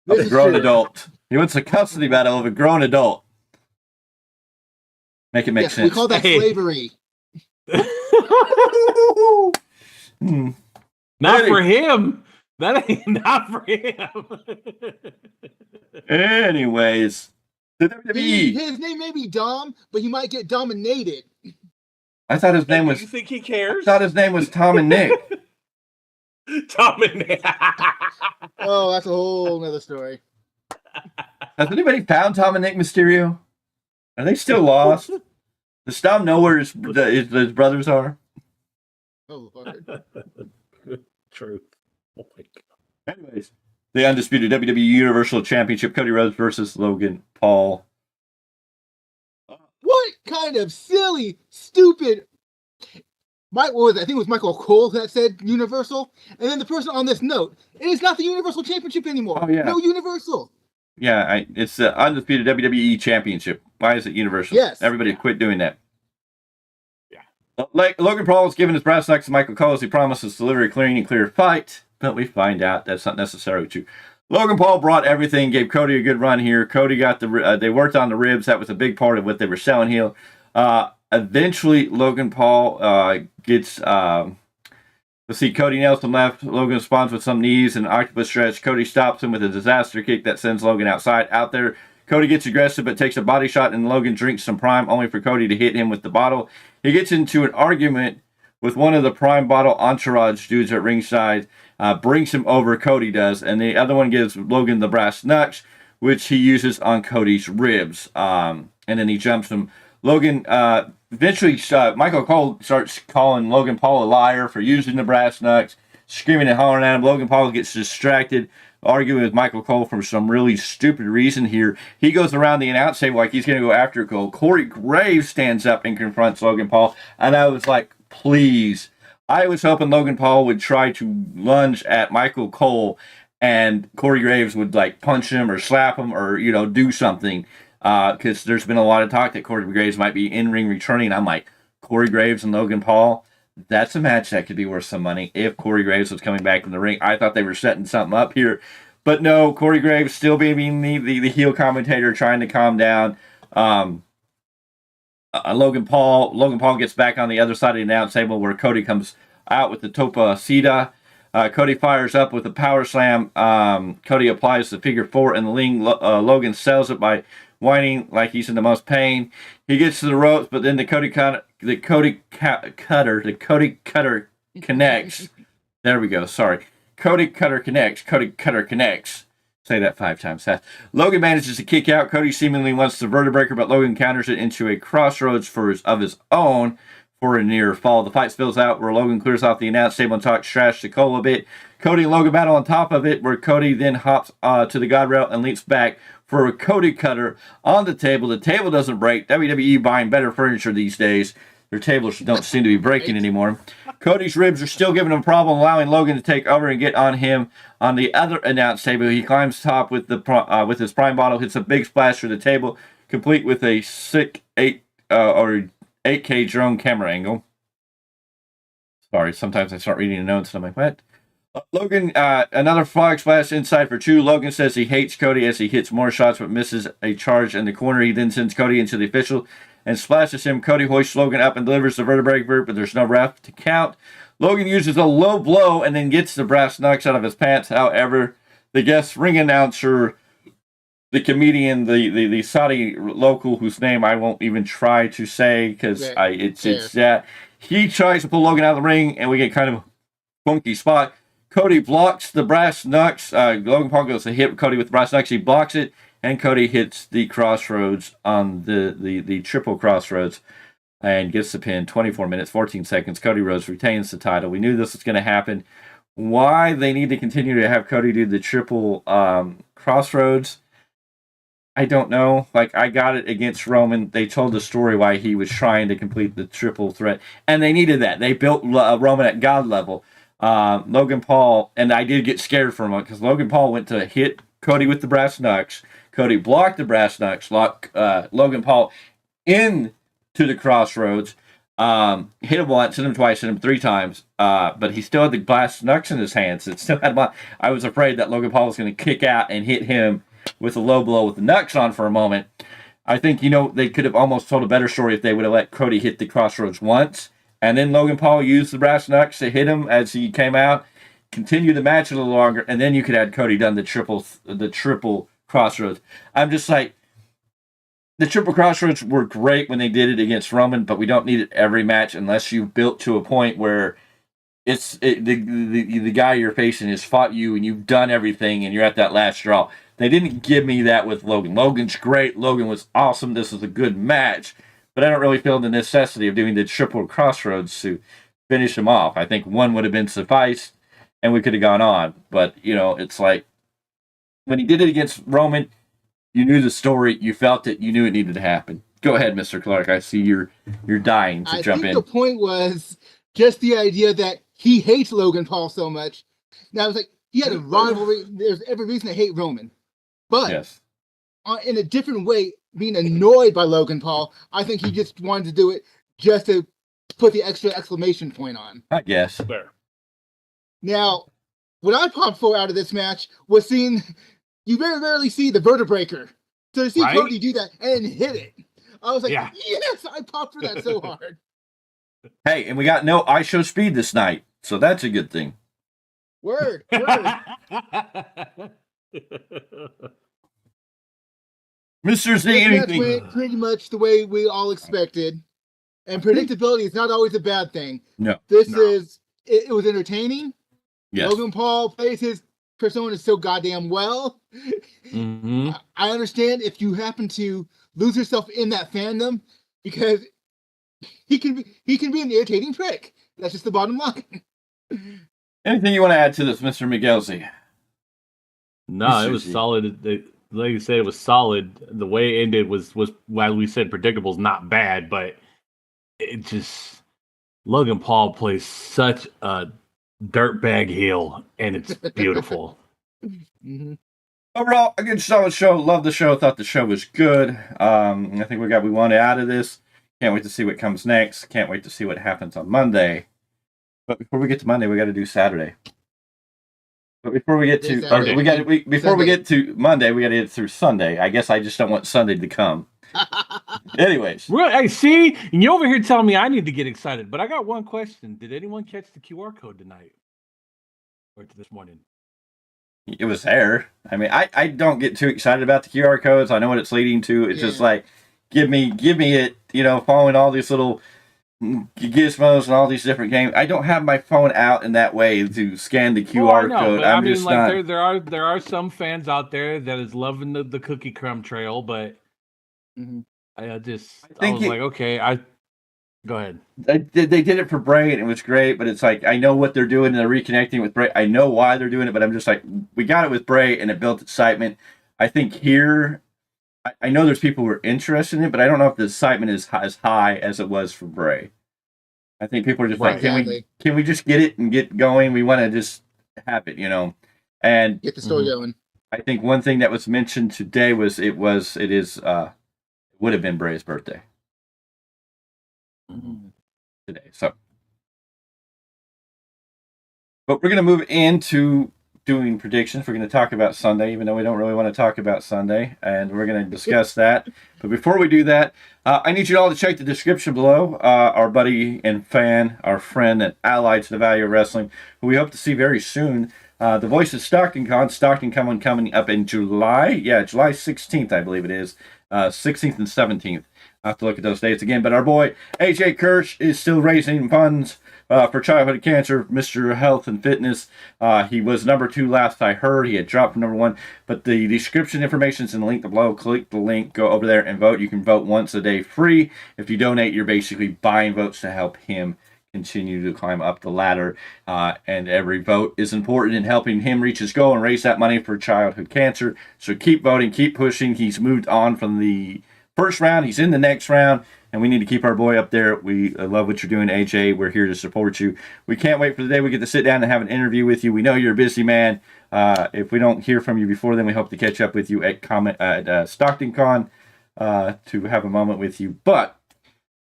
of a grown adult. He wants a custody battle of a grown adult. Make it make sense. We call that slavery. Not for him. That ain't not for him. Anyways, the WWE. His name may be Dom, but he might get dominated. I thought his name was. You think he cares? I thought his name was Tom and Nick. Tom and Nick. Oh, that's a whole nother story. Has anybody found Tom and Nick Mysterio? Are they still lost? Does Tom know where his brothers are? Oh, Lord. Truth. Oh my God. Anyways, the undisputed WWE Universal Championship, Cody Rhodes versus Logan Paul. What kind of silly, stupid... what was it? I think it was Michael Cole that said Universal. And then the person on this note, it is not the Universal Championship anymore. Oh, yeah. No Universal. Yeah, it's the undisputed WWE Championship. Why is it Universal? Yes. Everybody quit doing that. Yeah. Like Logan Paul is giving his brass knucks to Michael Cole as he promises to deliver a clean and clear fight, but we find out that's not necessarily true. Logan Paul brought everything, gave Cody a good run here. Cody got they worked on the ribs. That was a big part of what they were selling here. Eventually, Logan Paul gets... let's see, Cody nails him left. Logan responds with some knees and an octopus stretch. Cody stops him with a disaster kick that sends Logan outside. Out there, Cody gets aggressive but takes a body shot, and Logan drinks some Prime, only for Cody to hit him with the bottle. He gets into an argument with one of the Prime bottle entourage dudes at ringside, brings him over, Cody does, and the other one gives Logan the brass knucks, which he uses on Cody's ribs, and then he jumps him. Logan, eventually, Michael Cole starts calling Logan Paul a liar for using the brass knucks, screaming and hollering at him. Logan Paul gets distracted, arguing with Michael Cole for some really stupid reason here. He goes around the announce table like he's going to go after Cole. Corey Graves stands up and confronts Logan Paul, and I was like, please. I was hoping Logan Paul would try to lunge at Michael Cole, and Corey Graves would like punch him or slap him or, do something. Because there's been a lot of talk that Corey Graves might be in-ring returning. I'm like, Corey Graves and Logan Paul, that's a match that could be worth some money if Corey Graves was coming back in the ring. I thought they were setting something up here. But no, Corey Graves still being the heel commentator, trying to calm down. Logan Paul gets back on the other side of the announce table where Cody comes out with the Topa Sita. Cody fires up with a power slam. Cody applies the figure 4 in the ring. Logan sells it by whining like he's in the most pain. He gets to the ropes, but then the Cody Cutter connects. There we go. Sorry. Cody Cutter connects. Say that 5 times fast. Logan manages to kick out. Cody seemingly wants the vertebraker, but Logan counters it into a crossroads of his own for a near fall. The fight spills out where Logan clears off the announce table and talks trash to Cole a bit. Cody and Logan battle on top of it, where Cody then hops to the guard rail and leaps back for a Cody Cutter on the table. The table doesn't break. WWE buying better furniture these days. Their tables don't seem to be breaking anymore. Cody's ribs are still giving him a problem, allowing Logan to take over and get on him on the other announce table. He climbs top with his Prime bottle, hits a big splash through the table, complete with a sick 8K drone camera angle. Sorry, sometimes I start reading the notes and I'm like, what? Logan, another frog splash inside for 2. Logan says he hates Cody as he hits more shots but misses a charge in the corner. He then sends Cody into the official and splashes him. Cody hoists Logan up and delivers the vertebraker, but there's no ref to count. Logan uses a low blow and then gets the brass knucks out of his pants. However, the guest ring announcer, the comedian, the Saudi local whose name I won't even try to say because he tries to pull Logan out of the ring and we get kind of a funky spot. Cody blocks the brass knucks. Logan Paul goes to hit Cody with the brass knucks. He blocks it, and Cody hits the crossroads on the triple crossroads and gets the pin. 24 minutes, 14 seconds. Cody Rhodes retains the title. We knew this was going to happen. Why they need to continue to have Cody do the triple crossroads, I don't know. Like, I got it against Roman. They told the story why he was trying to complete the triple threat, and they needed that. They built Roman at God level. Logan Paul, and I did get scared for him because Logan Paul went to hit Cody with the brass knucks. Cody blocked the brass knucks, locked Logan Paul into the crossroads, hit him once, hit him twice, hit him 3 times, but he still had the brass knucks in his hands. It still had him on. I was afraid that Logan Paul was going to kick out and hit him with a low blow with the knucks on for a moment. I think, they could have almost told a better story if they would have let Cody hit the crossroads once. And then Logan Paul used the brass knucks to hit him as he came out, continue the match a little longer, and then you could have Cody done the triple crossroads. I'm just like, the triple crossroads were great when they did it against Roman, but we don't need it every match unless you've built to a point where the guy you're facing has fought you and you've done everything and you're at that last straw. They didn't give me that with Logan. Logan's great. Logan was awesome. This was a good match. But I don't really feel the necessity of doing the triple crossroads to finish him off. I think one would have been sufficed, and we could have gone on. But, it's like, when he did it against Roman, you knew the story, you felt it, you knew it needed to happen. Go ahead, Mr. Clarke. I see you're dying to jump in. I think the point was just the idea that he hates Logan Paul so much. Now, it's like, he had a rivalry. There's every reason to hate Roman. But yes. In a different way, being annoyed by Logan Paul, I think he just wanted to do it just to put the extra exclamation point on. I guess. Fair. Now, what I popped for out of this match was seeing, you very rarely see the vertebraker. So to see Cody do that and hit it, I was like, yes, I popped for that so hard. Hey, and we got no ISO speed this night, so that's a good thing. Word. Mr. Z, anything? Went pretty much the way we all expected. And predictability is not always a bad thing. No. It was entertaining. Yes. Logan Paul plays his persona so goddamn well. Mm-hmm. I understand if you happen to lose yourself in that fandom, because he can be an irritating prick. That's just the bottom line. Anything you want to add to this, Mr. Miguel Z? No, it was solid. Like you said, it was solid. The way it ended was while we said predictable is not bad, but it just, Logan Paul plays such a dirtbag heel, and it's beautiful. Mm-hmm. Overall, a good solid show. Loved the show. Thought the show was good. I think we got what we wanted out of this. Can't wait to see what comes next. Can't wait to see what happens on Monday. But before we get to Monday, we got to do Saturday. But before we get to we get to Monday, we got to get through Sunday. I guess I just don't want Sunday to come. Anyways, hey, see, you over here telling me I need to get excited, but I got one question: did anyone catch the QR code tonight or this morning? It was there. I mean, I don't get too excited about the QR codes. I know what it's leading to. It's just like, give me it. Following all these little gizmos and all these different games. I don't have my phone out in that way to scan the QR code. I mean, like, there are some fans out there that is loving the cookie crumb trail, but I was like, okay, go ahead. They did it for Bray, and it was great, but it's like, I know what they're doing, and they're reconnecting with Bray. I know why they're doing it, but I'm just like, we got it with Bray, and it built excitement. I think here, I know there's people who are interested in it, but I don't know if the excitement is as high as it was for Bray. I think people are just like, can we just get it and get going? We want to just have it, and get the story going. I think one thing that was mentioned today was it would have been Bray's birthday today. So, but we're going to move into doing predictions. We're going to talk about Sunday, even though we don't really want to talk about Sunday, and we're going to discuss that. But before we do that, I need you all to check the description below. Our buddy and fan, our friend and ally to the Value of Wrestling, who we hope to see very soon. The voice of Stockton coming up in July. Yeah, July 16th, I believe it is. 16th and 17th. I'll have to look at those dates again. But our boy, AJ Kirsch, is still raising funds for childhood cancer, Mr. Health and Fitness. He was number 2 last I heard. He had dropped from number 1. But the description information is in the link below. Click the link, go over there and vote. You can vote once a day free. If you donate, you're basically buying votes to help him continue to climb up the ladder. And every vote is important in helping him reach his goal and raise that money for childhood cancer. So keep voting, keep pushing. He's moved on from the first round. He's in the next round. And we need to keep our boy up there. We love what you're doing, AJ. We're here to support you. We can't wait for the day we get to sit down and have an interview with you. We know you're a busy man. If we don't hear from you before then, we hope to catch up with you at Stockton Con to have a moment with you. But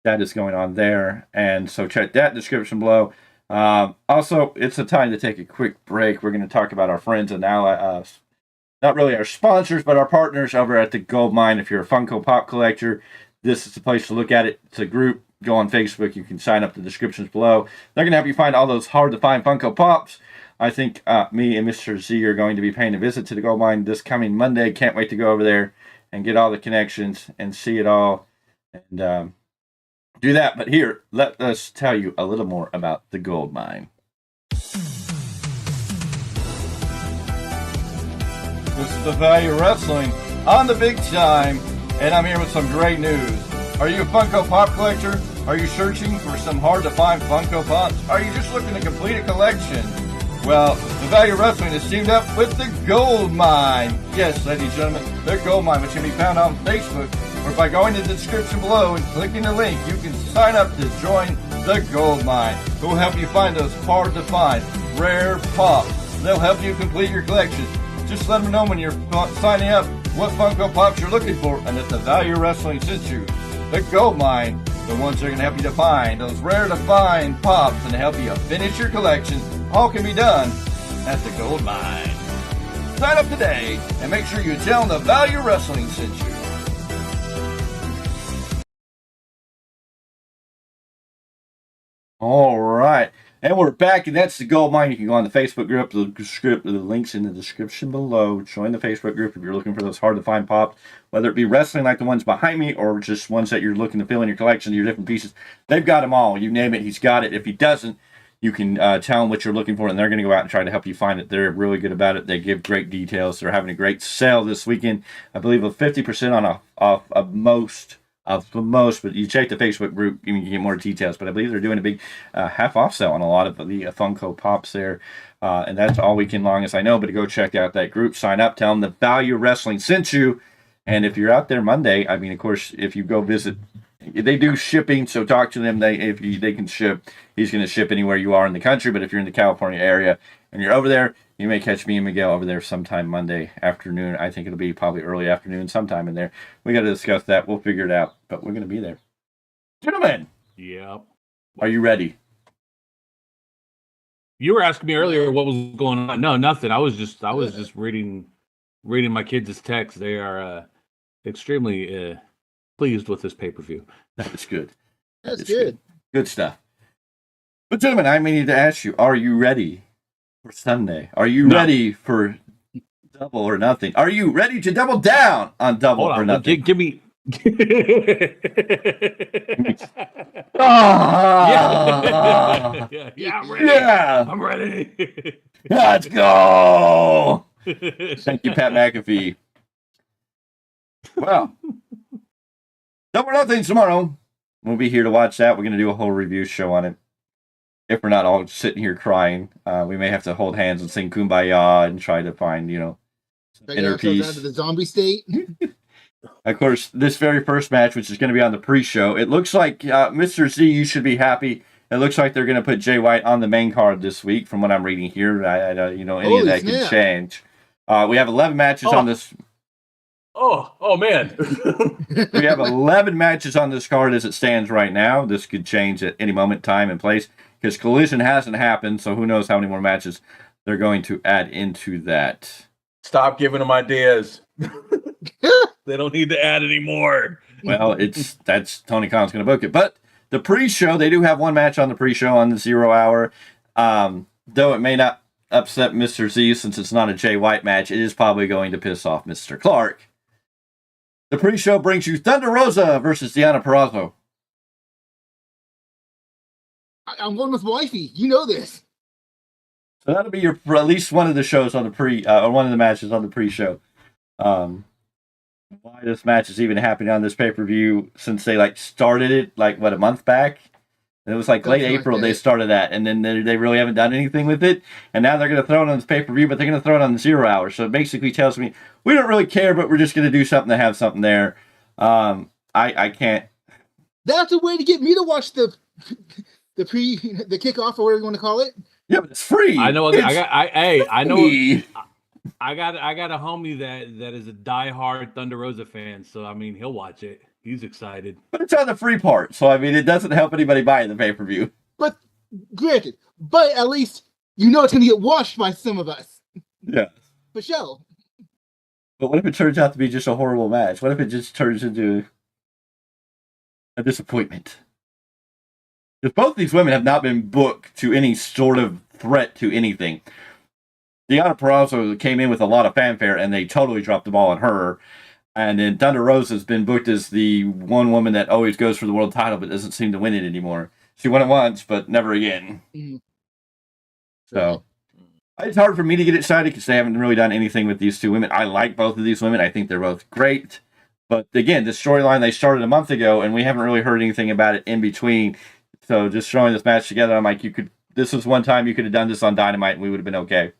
that is going on there. And so check that description below. Also, it's a time to take a quick break. We're going to talk about our friends and allies. Not really our sponsors, but our partners over at the Goldmine. If you're a Funko Pop collector, this is the place to look at it. It's a group. Go on Facebook. You can sign up. The descriptions below. They're going to help you find all those hard-to-find Funko Pops. I think me and Mr. Z are going to be paying a visit to the Goldmine this coming Monday. Can't wait to go over there and get all the connections and see it all. And do that. But here, let us tell you a little more about the Goldmine. This is the Value of Wrestling on the big time. And I'm here with some great news. Are you a Funko Pop collector? Are you searching for some hard-to-find Funko Pops? Are you just looking to complete a collection? Well, the Value of Wrestling is teamed up with the Goldmine. Yes, ladies and gentlemen, the Goldmine, which can be found on Facebook, or by going to the description below and clicking the link, you can sign up to join the Goldmine, who will help you find those hard-to-find, rare pops. They'll help you complete your collection. Just let them know when you're signing up what Funko Pops you're looking for, and that the Value of Wrestling sent you. The Goldmine, the ones that are going to help you to find those rare-to-find pops and help you finish your collection. All can be done at the Goldmine. Sign up today and make sure you tell them the Value Wrestling sent you. All right, and we're back, and that's the Goldmine. You can go on the Facebook group. The link's in the description below. Join the Facebook group if you're looking for those hard-to-find pops, whether it be wrestling like the ones behind me or just ones that you're looking to fill in your collection, your different pieces. They've got them all. You name it, he's got it. If he doesn't, you can tell them what you're looking for, and they're going to go out and try to help you find it. They're really good about it. They give great details. They're having a great sale this weekend. I believe of 50% off most, but you check the Facebook group, you can get more details. But I believe they're doing a big half off sale on a lot of the Funko Pops there. And that's all weekend long, as I know. But go check out that group, sign up, tell them the Value Wrestling sent you. And if you're out there Monday, I mean, of course, if you go visit, they do shipping, so talk to them. They can ship. He's going to ship anywhere you are in the country. But if you're in the California area and you're over there, you may catch me and Miguel over there sometime Monday afternoon. I think it'll be probably early afternoon, sometime in there. We got to discuss that. We'll figure it out. But we're going to be there. Gentlemen. Yep. Are you ready? You were asking me earlier what was going on. No, nothing. I was just reading my kids' text. They are extremely pleased with this pay-per-view. That's good. That's good. Good stuff. But gentlemen, I may need to ask you, are you ready for Sunday? Are you ready for Double or Nothing? Are you ready to double down on Double or Nothing? Give me. Yeah, I'm ready. Yeah. I'm ready. Let's go. Thank you, Pat McAfee. Well, Double or Nothing tomorrow. We'll be here to watch that. We're going to do a whole review show on it. If we're not all sitting here crying, we may have to hold hands and sing Kumbaya and try to find, some inner peace. Out of the zombie state. Of course, this very first match, which is going to be on the pre-show, it looks like, Mr. Z, you should be happy. It looks like they're going to put Jay White on the main card this week, from what I'm reading here. Any of that can change. We have 11 matches on this. Oh man. We have 11 matches on this card as it stands right now. This could change at any moment, time, and place, because Collision hasn't happened, so who knows how many more matches they're going to add into that. Stop giving them ideas. They don't need to add any more. Well, that's Tony Khan's going to book it. But the pre-show, they do have one match on the pre-show on the 0 hour. Though it may not upset Mr. Z since it's not a Jay White match, it is probably going to piss off Mr. Clarke. The pre-show brings you Thunder Rosa versus Deonna Purrazzo. I'm going with wifey. You know this. So that'll be for at least one of the shows on the or one of the matches on the pre-show. Why this match is even happening on this pay-per-view, since they started it a month back. And it was late April they started that, and then they really haven't done anything with it. And now they're going to throw it on this pay-per-view, but they're going to throw it on the 0 hour. So it basically tells me we don't really care, but we're just going to do something to have something there. I can't. That's a way to get me to watch the kickoff, or whatever you want to call it. Yeah, but it's free. I know. I know. I got a homie that is a diehard Thunder Rosa fan, so I mean he'll watch it. He's excited. But it's on the free part, so I mean it doesn't help anybody buying the pay-per-view. But granted, at least it's gonna get watched by some of us. Yeah. For sure. But what if it turns out to be just a horrible match? What if it just turns into a disappointment? Because both of these women have not been booked to any sort of threat to anything. Deonna Purrazzo came in with a lot of fanfare, and they totally dropped the ball on her. And then Thunder Rosa has been booked as the one woman that always goes for the world title, but doesn't seem to win it anymore. She won it once, but never again. Mm-hmm. So it's hard for me to get excited because they haven't really done anything with these two women. I like both of these women. I think they're both great. But again, the storyline they started a month ago, and we haven't really heard anything about it in between. So just throwing this match together, I'm like, this was one time you could have done this on Dynamite, and we would have been okay.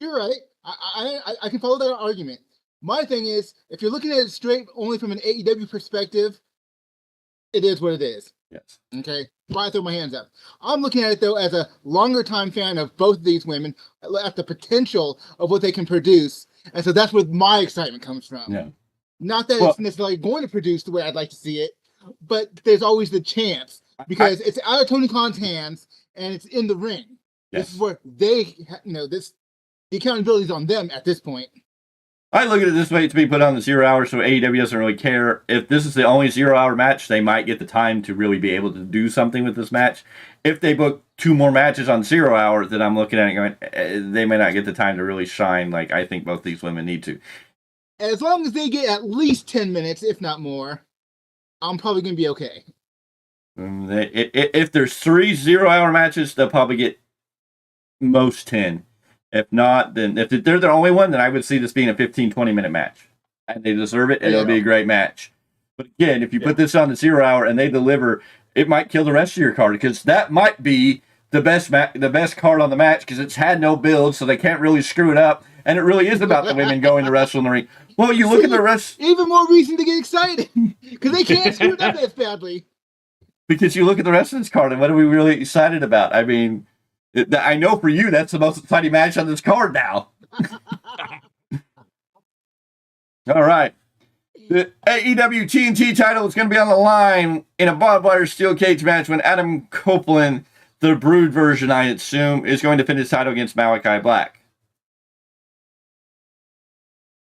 You're right. I can follow that argument. My thing is, if you're looking at it straight only from an AEW perspective, it is what it is. Yes. Okay. Why I throw my hands up? I'm looking at it though as a longer time fan of both of these women, at the potential of what they can produce, and so that's where my excitement comes from. Yeah. Not that it's necessarily going to produce the way I'd like to see it, but there's always the chance because it's out of Tony Khan's hands and it's in the ring. Yes. This is where they, the accountability is on them at this point. I look at it this way: it's being put on the 0 hour, so AEW doesn't really care. If this is the only 0 hour match, they might get the time to really be able to do something with this match. If they book 2 more matches on 0 hour, then I'm looking at it going, they may not get the time to really shine like I think both these women need to. As long as they get at least 10 minutes, if not more, I'm probably going to be okay. If there's 3 0 hour matches, they'll probably get most 10. If not, then if they're the only one, then I would see this being a 15-20 minute match. And they deserve it, and it'll be a great match. But again, if you put this on the 0 hour and they deliver, it might kill the rest of your card, because that might be the best card on the match, because it's had no build, so they can't really screw it up. And it really is about the women going to wrestle in the ring. Well, you look at the rest. Even more reason to get excited, because they can't screw it up as badly. Because you look at the rest of this card, and what are we really excited about? I mean, I know for you, that's the most exciting match on this card now. All right. The AEW TNT title is going to be on the line in a barbed wire steel cage match when Adam Copeland, the Brood version, I assume, is going to defend his title against Malachi Black.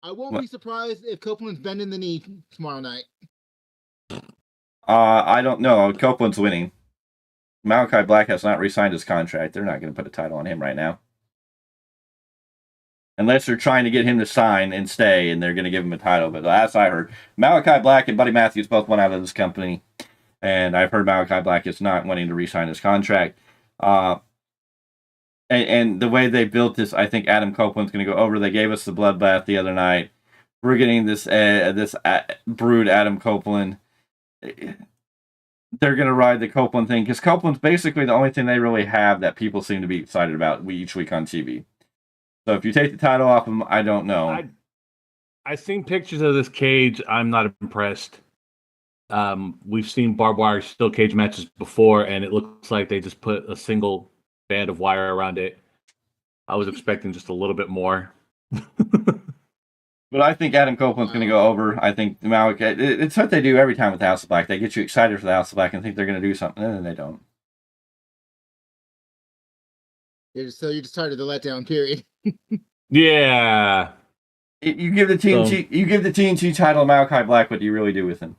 I won't be surprised if Copeland's bending the knee tomorrow night. I don't know. Copeland's winning. Malachi Black has not re-signed his contract. They're not going to put a title on him right now. Unless they're trying to get him to sign and stay, and they're going to give him a title. But last I heard, Malachi Black and Buddy Matthews both went out of this company. And I've heard Malachi Black is not wanting to re-sign his contract. And the way they built this, I think Adam Copeland's going to go over. They gave us the bloodbath the other night. We're getting this Brood Adam Copeland. They're going to ride the Copeland thing, because Copeland's basically the only thing they really have that people seem to be excited about each week on TV. So if you take the title off him, I don't know. I've seen pictures of this cage. I'm not impressed. We've seen barbed wire steel cage matches before, and it looks like they just put a single band of wire around it. I was expecting just a little bit more. But I think Adam Copeland's going to go over. I think Malachi. It's what they do every time with the House of Black. They get you excited for the House of Black and think they're going to do something, and then they don't. So you just started the letdown period. Yeah. You give the TNT title to Malachi Black. What do you really do with him?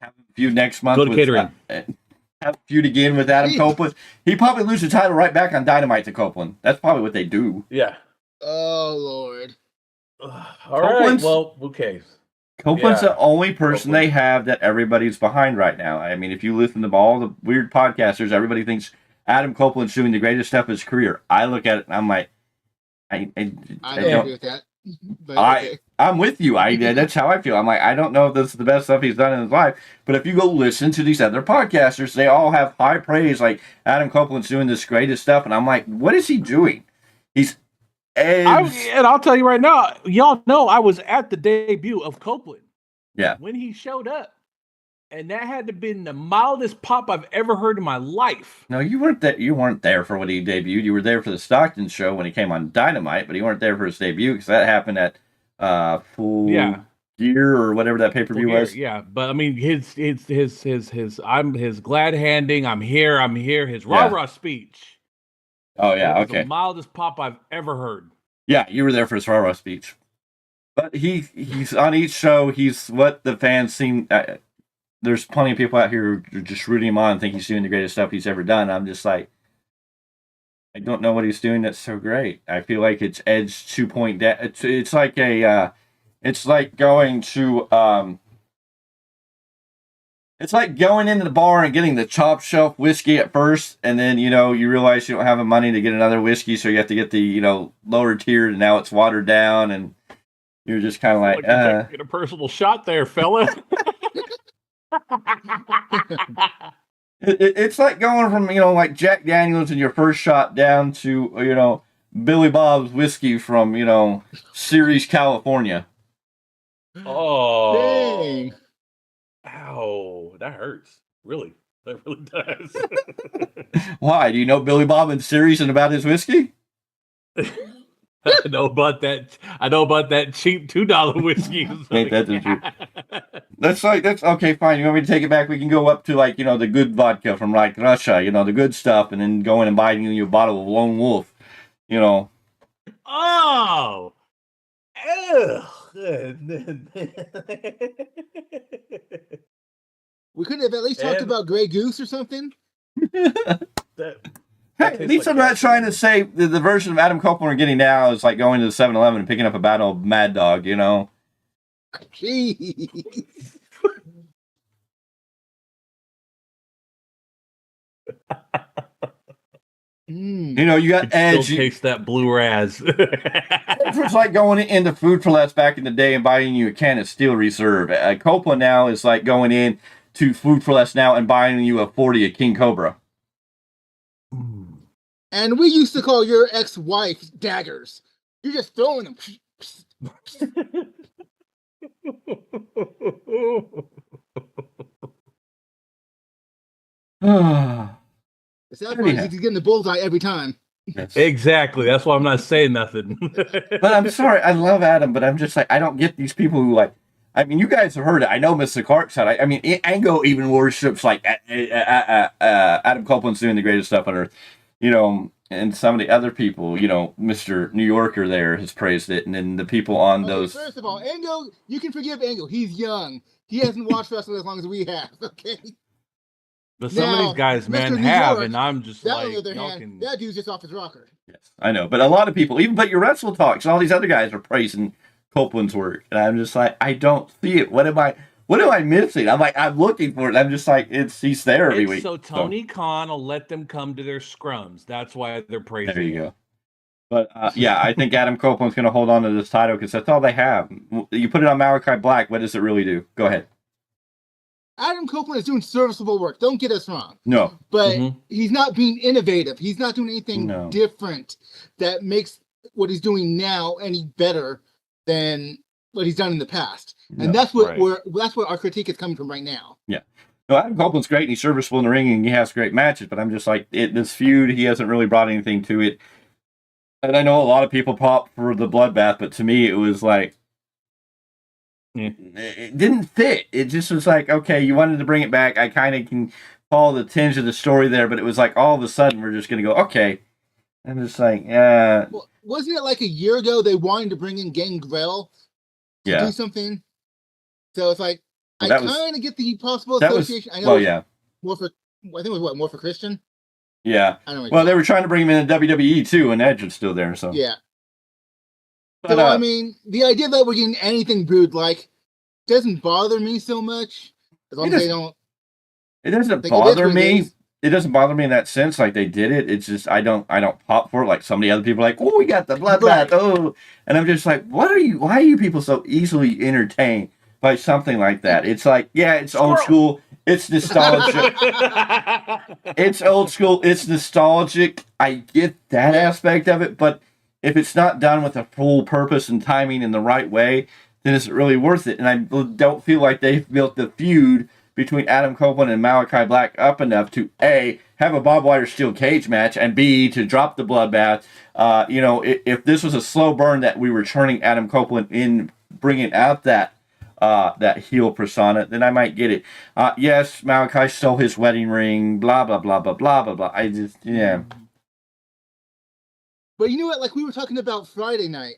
Have a feud next month. Go to catering. Have a feud again with Adam Copeland. He probably lose the title right back on Dynamite to Copeland. That's probably what they do. Yeah. Oh Lord. All right. Well, okay. Copeland's the only person they have that everybody's behind right now. I mean, if you listen to all the weird podcasters, everybody thinks Adam Copeland's doing the greatest stuff of his career. I look at it and I'm like, I don't agree with that. But I'm with you. That's how I feel. I'm like, I don't know if this is the best stuff he's done in his life, but if you go listen to these other podcasters, they all have high praise. Like, Adam Copeland's doing this greatest stuff, and I'm like, what is he doing? And I'll tell you right now, y'all know I was at the debut of Copeland. Yeah. When he showed up. And that had to have been the mildest pop I've ever heard in my life. No, you weren't there. You weren't there for when he debuted. You were there for the Stockton show when he came on Dynamite, but you weren't there for his debut because that happened at Full Gear or whatever that pay-per-view was. Yeah, but I mean his I'm his glad handing. I'm here. His rah-rah speech. Oh yeah, okay. The mildest pop I've ever heard. Yeah, you were there for his rah-rah speech. But he's on each show. He's what the fans seem. There's plenty of people out here who are just rooting him on and think he's doing the greatest stuff he's ever done. I'm just like, I don't know what he's doing that's so great. I feel like it's Edge 2.0. It's like it's like going to it's like going into the bar and getting the top shelf whiskey at first, and then you realize you don't have the money to get another whiskey, so you have to get the lower tier, and now it's watered down, and you're just kind of like, you're taking a personal shot there, fella. It's like going from, like Jack Daniels in your first shot down to, Billy Bob's whiskey from, Ceres, California. Oh. Dang. Ow. That hurts. Really. That really does. Why? Do you know Billy Bob and Ceres and about his whiskey? I know about that. I know about that cheap $2 whiskey. Ain't that the truth? That's okay. Fine. You want me to take it back? We can go up to the good vodka from Russia. The good stuff, and then go in and buy you a bottle of Lone Wolf. Oh. We could have at least talked about Grey Goose or something. Hey, at least I'm not trying to say the version of Adam Copeland we're getting now is like going to the 7-Eleven and picking up a bottle of Mad Dog, Jeez. You got Edge. Still taste that blue raz. It was like going into Food for Less back in the day and buying you a can of Steel Reserve. Copeland now is like going in to Food for Less now and buying you a 40 of King Cobra. And we used to call your ex-wife daggers. You're just throwing them. The sad part is he's getting the bullseye every time. Exactly. That's why I'm not saying nothing. But I'm sorry. I love Adam, but I'm just like, I don't get these people who you guys have heard it. I know Mr. Clarke said, Ango even worships Adam Copeland's doing the greatest stuff on earth. And some of the other people, Mr. New Yorker there has praised it, and then the people on those. First of all, Ango, you can forgive Ango. He's young. He hasn't watched wrestling as long as we have. Okay. But some of these guys, man, and I'm just that like, on the other hand, that dude's just off his rocker. Yes, I know, but a lot of people, even but your Wrestle Talks, and all these other guys are praising Copeland's work, and I'm just like, I don't see it. What am I missing? I'm looking for it. I'm just like, he's there every week. So Tony Khan will let them come to their scrums. That's why they're praising. There you go. But I think Adam Copeland's going to hold on to this title because that's all they have. You put it on Malachi Black, what does it really do? Go ahead. Adam Copeland is doing serviceable work. Don't get us wrong. No. But he's not being innovative. He's not doing anything different that makes what he's doing now any better than what he's done in the past. And that's what that's where our critique is coming from right now. Yeah. No, Adam Copeland's great and he's serviceable in the ring and he has great matches, but I'm just like, this feud, he hasn't really brought anything to it. And I know a lot of people pop for the bloodbath, but to me it was like, it didn't fit. It just was like, okay, you wanted to bring it back. I kind of can follow the tinge of the story there, but it was like all of a sudden we're just going to go, okay. I'm just like, Well, wasn't it like a year ago they wanted to bring in Gangrel to do something? So it's like, I kind of get the possible association. I know. Well, yeah. I think it was more for Christian? Yeah. I don't know. Well, they were trying to bring him in the WWE too, and Edge was still there, so. Yeah. But, so, the idea that we're getting anything brewed doesn't bother me so much. As long as they don't. It doesn't bother me. It doesn't bother me in that sense, like they did it. It's just I don't pop for it like some of the other people are like, oh, we got the bloodbath, oh, and I'm just like, why are you people so easily entertained by something like that? It's like, yeah, it's old school, it's nostalgic. It's old school, it's nostalgic. I get that aspect of it, but if it's not done with a full purpose and timing in the right way, then it's really worth it. And I don't feel like they've built the feud between Adam Copeland and Malachi Black up enough to A, have a barbed wire steel cage match, and B, to drop the bloodbath. If this was a slow burn that we were turning Adam Copeland in, bringing out that heel persona, then I might get it. Yes, Malachi stole his wedding ring, blah, blah, blah, blah, blah, blah, blah. I just, yeah. But you know what? Like we were talking about Friday night.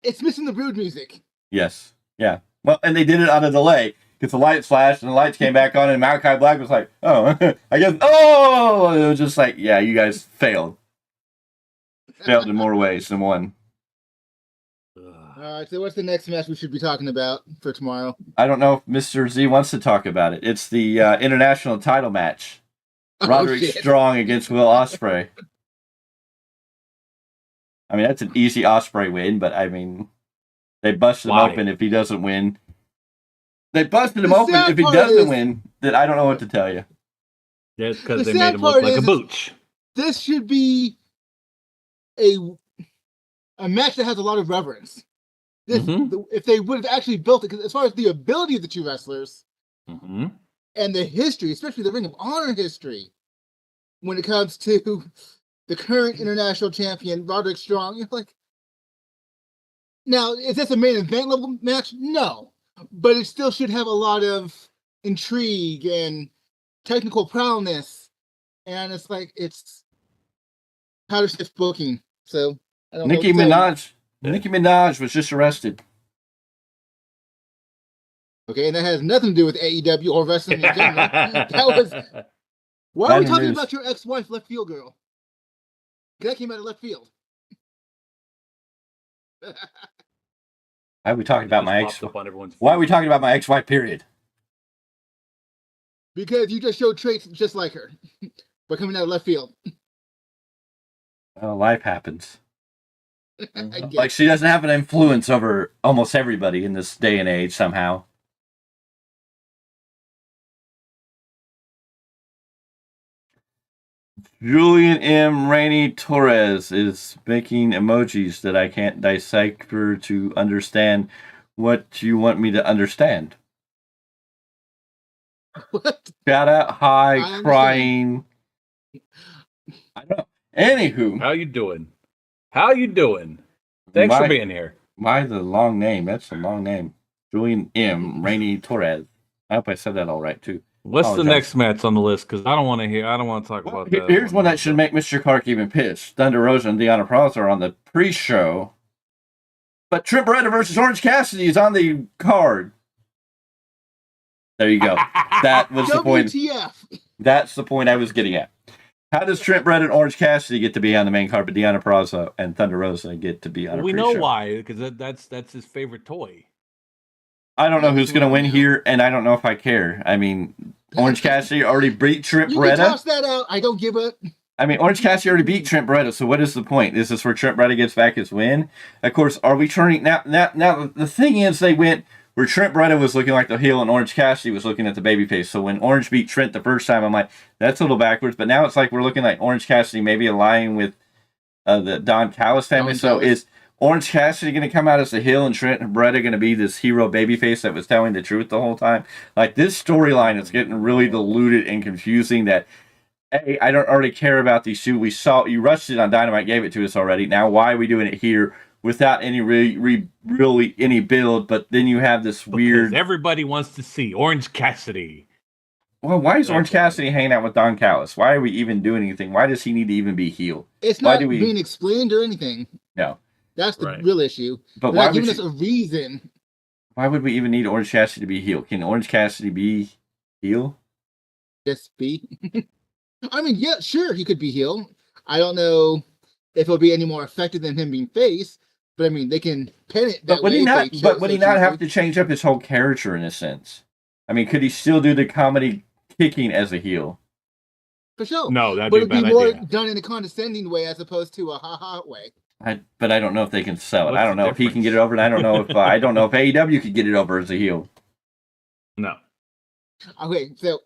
It's missing the Brood music. Yes. Yeah. Well, and they did it on a delay. Because the lights flashed and the lights came back on and Malachi Black was like, oh, I guess, oh! It was just like, yeah, you guys failed. Failed in more ways than one. Alright, so what's the next match we should be talking about for tomorrow? I don't know if Mr. Z wants to talk about it. It's the international title match. Roderick Strong against Will Ospreay. I mean, that's an easy Ospreay win, but I mean... They busted him Why? open if he doesn't win. They busted him The open sad if he part doesn't is- win. Then I don't know what to tell you. Yeah, it's because The they sad made him look part like a is- booch. This should be a match that has a lot of reverence. This, Mhm. if they would have actually built it, because as far as the ability of the two wrestlers Mm-hmm. and the history, especially the Ring of Honor history, when it comes to the current international champion, Roderick Strong, you're like, now, is this a main event level match? No. But it still should have a lot of intrigue and technical prowess. And it's like, it's powder stiff booking. So, I don't Nicki know. Minaj. Nicki Minaj was just arrested. Okay, and that has nothing to do with AEW or wrestling in general. That was. Why are we Bad talking news. about your ex-wife, left field girl? 'Cause that came out of left field. Why are we talking about my ex? Popped up on everyone's Why are we talking about my ex-wife? Period. Because you just showed traits just like her, but coming out of left field. Well, life happens. I get Like, she doesn't have an influence over almost everybody in this day and age somehow. Julian M. Rainey Torres is making emojis that I can't decipher to understand what you want me to understand. What? Shout out, I hi, understand. crying. I don't know. Anywho, How you doing? How you doing? Thanks for My- being here. why the long name? That's a long name. Julian M. Rainey Torres. I hope I said that all right, too. What's the Apologize. next match on the list? Because I don't want to hear. I don't want to talk Well, about that. here's one that should make Mr. Clarke even pissed. Thunder Rosa and Deanna Praza are on the pre-show. But Trent Beretta versus Orange Cassidy is on the card. There you go. That was the point. WTF? That's the point I was getting at. How does Trent Beretta and Orange Cassidy get to be on the main card, but Deanna Praza and Thunder Rosa get to be on a we pre-show? know why, because that's his favorite toy. I don't know who's going to win here, and I don't know if I care. I mean, Orange Cassidy already beat Trent You can Beretta. toss that out. I don't give a. I mean, Orange Cassidy already beat Trent Beretta, so what is the point? Is this where Trent Beretta gets back his win? Of course, are we turning... Now, the thing is, they went where Trent Beretta was looking like the heel and Orange Cassidy was looking at the babyface. So when Orange beat Trent the first time, I'm like, that's a little backwards. But now it's like we're looking like Orange Cassidy maybe aligning with the Don Callis family. Don So Callis. is Orange Cassidy going to come out as the heel and Trent Beretta going to be this hero babyface that was telling the truth the whole time? Like, this storyline is getting really diluted and confusing that... Hey, I don't already care about these two. We saw you rushed it on Dynamite, gave it to us already. Now, why are we doing it here without any really any build? But then you have this weird. Because everybody wants to see Orange Cassidy. Well, why is Orange Cassidy hanging out with Don Callis? Why are we even doing anything? Why does he need to even be heel? It's Why not do we- being explained or anything. No, That's the Right. real issue. but They're why not would giving us you, a reason. why would we even need Orange Cassidy to be heel? Can Orange Cassidy be heel? Just be. I mean, yeah, sure, he could be heel. I don't know if it'll be any more effective than him being face, but I mean, they can pen it that But would way. he if not? they But chose would he so not have choose. to change up his whole character in a sense? I mean, could he still do the comedy kicking as a heel? For sure. No, that'd But be a it'd be bad more idea. done in a condescending way as opposed to a ha-ha way. But I don't know if they can sell it. What's I don't the know if he can difference? get it over, and I don't know if AEW could get it over as a heel. No. Okay, so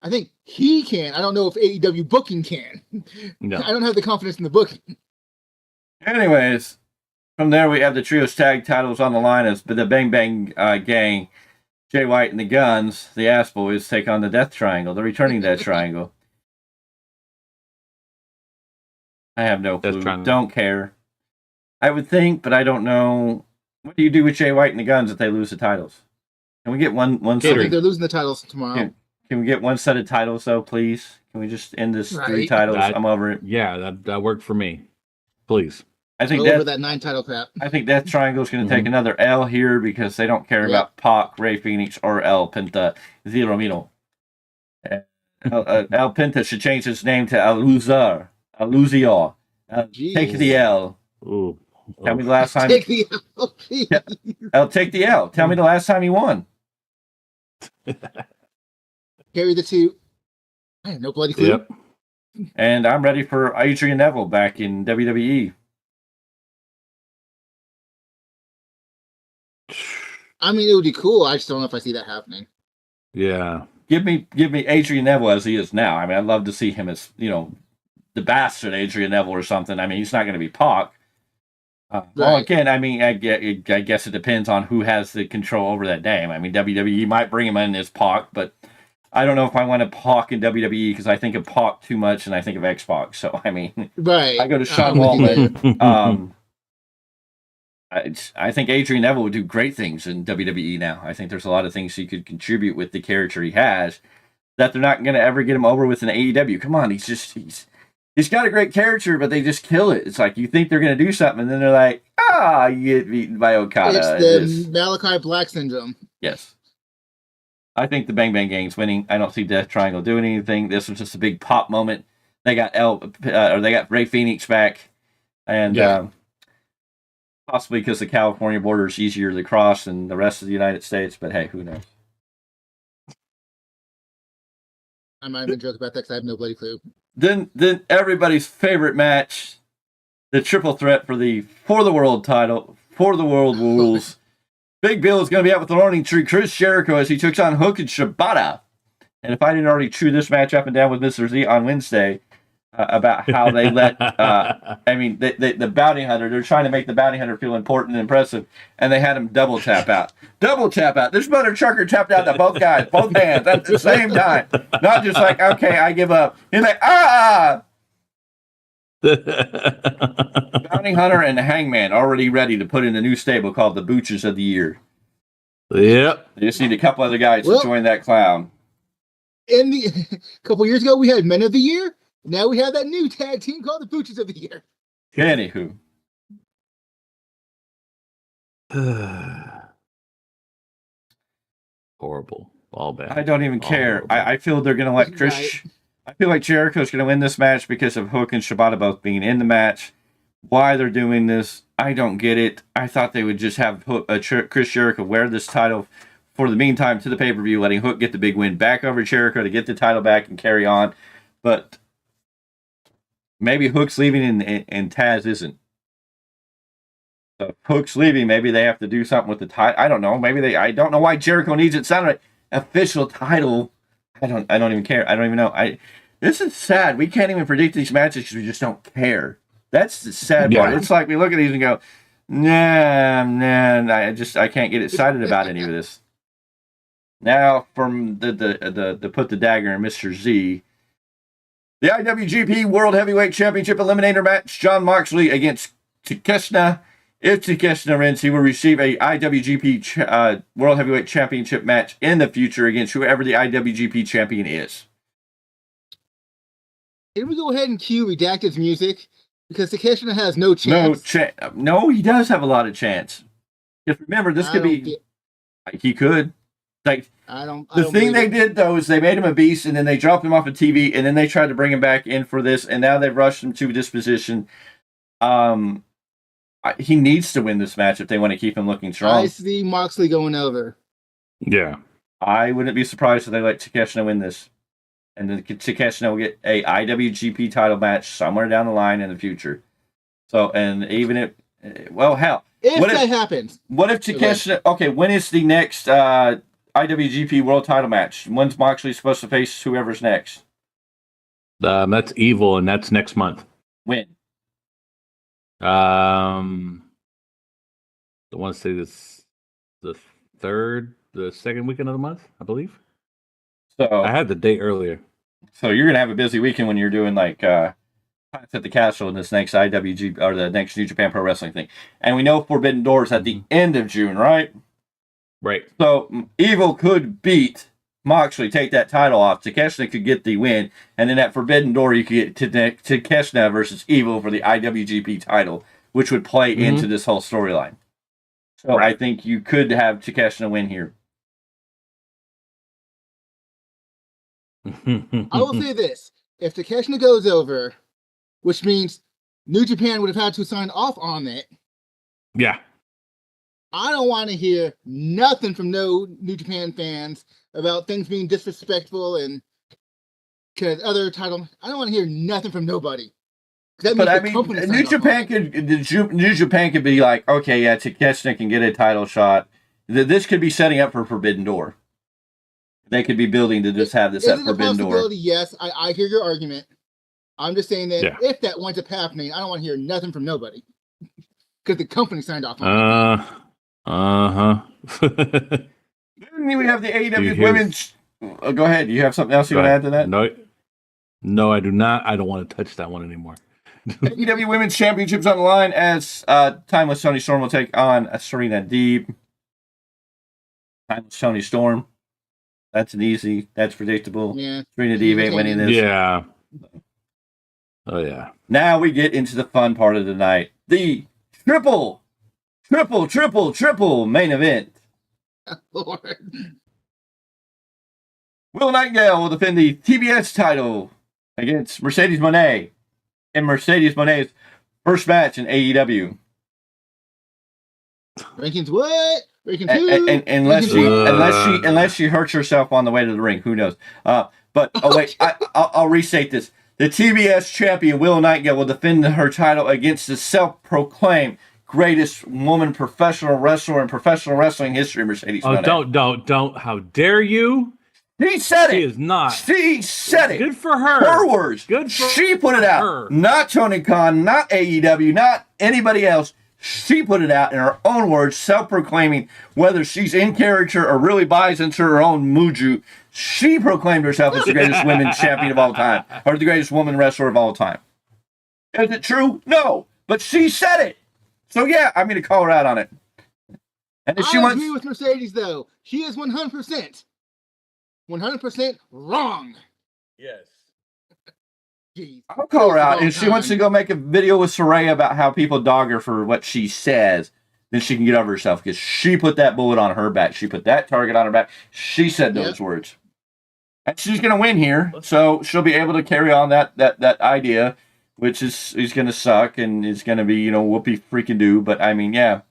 I think he can. I don't know if AEW booking can. No. I don't have the confidence in the booking. Anyways, from there we have the trios tag titles on the line as the Bang Bang Gang, Jay White and the Guns, the Ass Boys, take on the Death Triangle. They're returning Death Triangle. I have no Death clue. Triangle. Don't care. I would think, but I don't know. What do you do with Jay White and the Guns if they lose the titles? Can we get one I set? think they're losing the titles tomorrow. Yeah. Can we get one set of titles though, please? Can we just end this 3 Right. titles? That- I'm over it. Yeah, that worked for me. Please. I think Over that that 9 title crap. I think Death Triangle is going to take Mhm. another L here because they don't care Yeah. about Pac, Ray Phoenix, or El Penta Zero Mino. El Penta should change his name to Aluzar. Aluzio. Take Jeez. the L. Ooh. Tell me the last time. Take the LP. El, take the L. Tell me the last time he won. Carry the 2. I have no bloody clue. Yep. And I'm ready for Adrian Neville back in WWE. I mean, it would be cool. I just don't know if I see that happening. Yeah. Give me Adrian Neville as he is now. I mean, I'd love to see him as, the bastard Adrian Neville or something. I mean, he's not going to be Pac. Well, again, I mean, I guess it depends on who has the control over that name. I mean, WWE might bring him in as Pac, but I don't know if I want to Pac in WWE because I think of Pac too much and I think of X-Pac. So, I mean, I go to Sean Waltman. I think Adrian Neville would do great things in WWE now. I think there's a lot of things he could contribute with the character he has that they're not going to ever get him over with in AEW. Come on, he's got a great character, but they just kill it. It's like you think they're going to do something, and then they're like, you get beaten by Okada. It's the Malachi Black syndrome. Yes. I think the Bang Bang Gang's winning. I don't see Death Triangle doing anything. This was just a big pop moment. They got they got Ray Phoenix back, and possibly because the California border is easier to cross than the rest of the United States. But hey, who knows? I might even joke about that because I have no bloody clue. Then everybody's favorite match, the triple threat for the world title, for the world rules. Big Bill is going to be out with the Learning Tree, Chris Jericho, as he took on Hook and Shibata. And if I didn't already chew this match up and down with Mr. Z on Wednesday about how they let, the bounty hunter, they're trying to make the bounty hunter feel important and impressive, and they had him double tap out. Double tap out. This mother trucker tapped out to both guys, both hands at the same time. Not just like, okay, I give up. He's like, Bounty Hunter and Hangman already ready to put in a new stable called the Booches of the Year. Yep. They just need a couple other guys to join that clown. A couple years ago, we had Men of the Year. Now we have that new tag team called the Booches of the Year. Anywho. Horrible. All bad. I don't even care. I feel they're going to let Chris... Right. I feel like Jericho's going to win this match because of Hook and Shibata both being in the match. Why they're doing this, I don't get it. I thought they would just have Chris Jericho wear this title for the meantime to the pay-per-view, letting Hook get the big win back over Jericho to get the title back and carry on. But maybe Hook's leaving and Taz isn't. So if Hook's leaving, maybe they have to do something with the title. I don't know. I don't know why Jericho needs it. Sounded like official title. I don't even care. I don't even know. This is sad. We can't even predict these matches because we just don't care. That's the sad part. It's like we look at these and go, nah. I can't get excited about any of this. Now, from the put the dagger in Mr. Z, the IWGP World Heavyweight Championship Eliminator match: Jon Moxley against Takeshita. If Takeshita wins, he will receive a IWGP World Heavyweight Championship match in the future against whoever the IWGP champion is. Can we go ahead and cue Redacted's music? Because Takeshita has no chance. No, he does have a lot of chance. If remember, this could be... He could. Like, the thing they did, though, is they made him a beast, and then they dropped him off of TV, and then they tried to bring him back in for this, and now they've rushed him to this position. He needs to win this match if they want to keep him looking strong. I see Moxley going over. Yeah. I wouldn't be surprised if they let Takeshita win this. And then Takeshita will get a IWGP title match somewhere down the line in the future. So, and even if... Well, hell. If that happens. What if Takeshita... Okay, when is the next IWGP World title match? When's Moxley supposed to face whoever's next? That's Evil, and that's next month. When? I want to say this the second weekend of the month, I believe. So I had the date earlier. So you're gonna have a busy weekend when you're doing like at the Castle in this next IWG or the next New Japan Pro Wrestling thing, and we know Forbidden Doors at the end of June, right? Right. So Evil could beat Moxley, take that title off. Takeshita could get the win, and then at Forbidden Door, you could get Takeshita versus Evil for the IWGP title, which would play into this whole storyline. So I think you could have Takeshita win here. I will say this: if Takeshita goes over, which means New Japan would have had to sign off on it. Yeah. I don't want to hear nothing from no New Japan fans about things being disrespectful and because other title. I don't want to hear nothing from nobody. But I mean, New Japan could be like, okay, yeah, Takeshita can get a title shot. This could be setting up for Forbidden Door. They could be building to just have this at Forbidden Door. Yes, I hear your argument. I'm just saying that if that winds up happening, I don't want to hear nothing from nobody. Because the company signed off on it. Then we have the AEW women's... go ahead. You have something else you want to add to that? No, I do not. I don't want to touch that one anymore. AEW Women's Championships on the line as Timeless Toni Storm will take on Serena Deeb. Timeless Toni Storm. That's an easy. That's predictable. Yeah. Serena Deeb ain't winning this. Yeah. Oh, yeah. Now we get into the fun part of the night. The triple main event. Lord. Will Nightingale will defend the TBS title against Mercedes Moné in Mercedes Moné's first match in AEW. Rankings what? Rankings and unless she hurts herself on the way to the ring, who knows? I'll restate this. The TBS champion Will Nightingale will defend her title against the self-proclaimed greatest woman professional wrestler in professional wrestling history, Mercedes Moné. Don't! How dare you? He said it. She is not. She said it. Good for her. Her words. Good for She put it out. her. Not Tony Khan, not AEW, not anybody else. She put it out in her own words, self-proclaiming, whether she's in character or really buys into her own muju. She proclaimed herself as the greatest women's champion of all time, or the greatest woman wrestler of all time. Is it true? No. But she said it. So yeah, I'm going to call her out on it. And if I agree with Mercedes, though. She is 100% wrong. Yes. Jeez. I'll call her out. If she wants to go make a video with Saraya about how people dog her for what she says, then she can get over herself because she put that bullet on her back. She put that target on her back. She said those words. And she's going to win here, so she'll be able to carry on that idea, which is going to suck and is going to be, whoopee freaking do. But, I mean, yeah.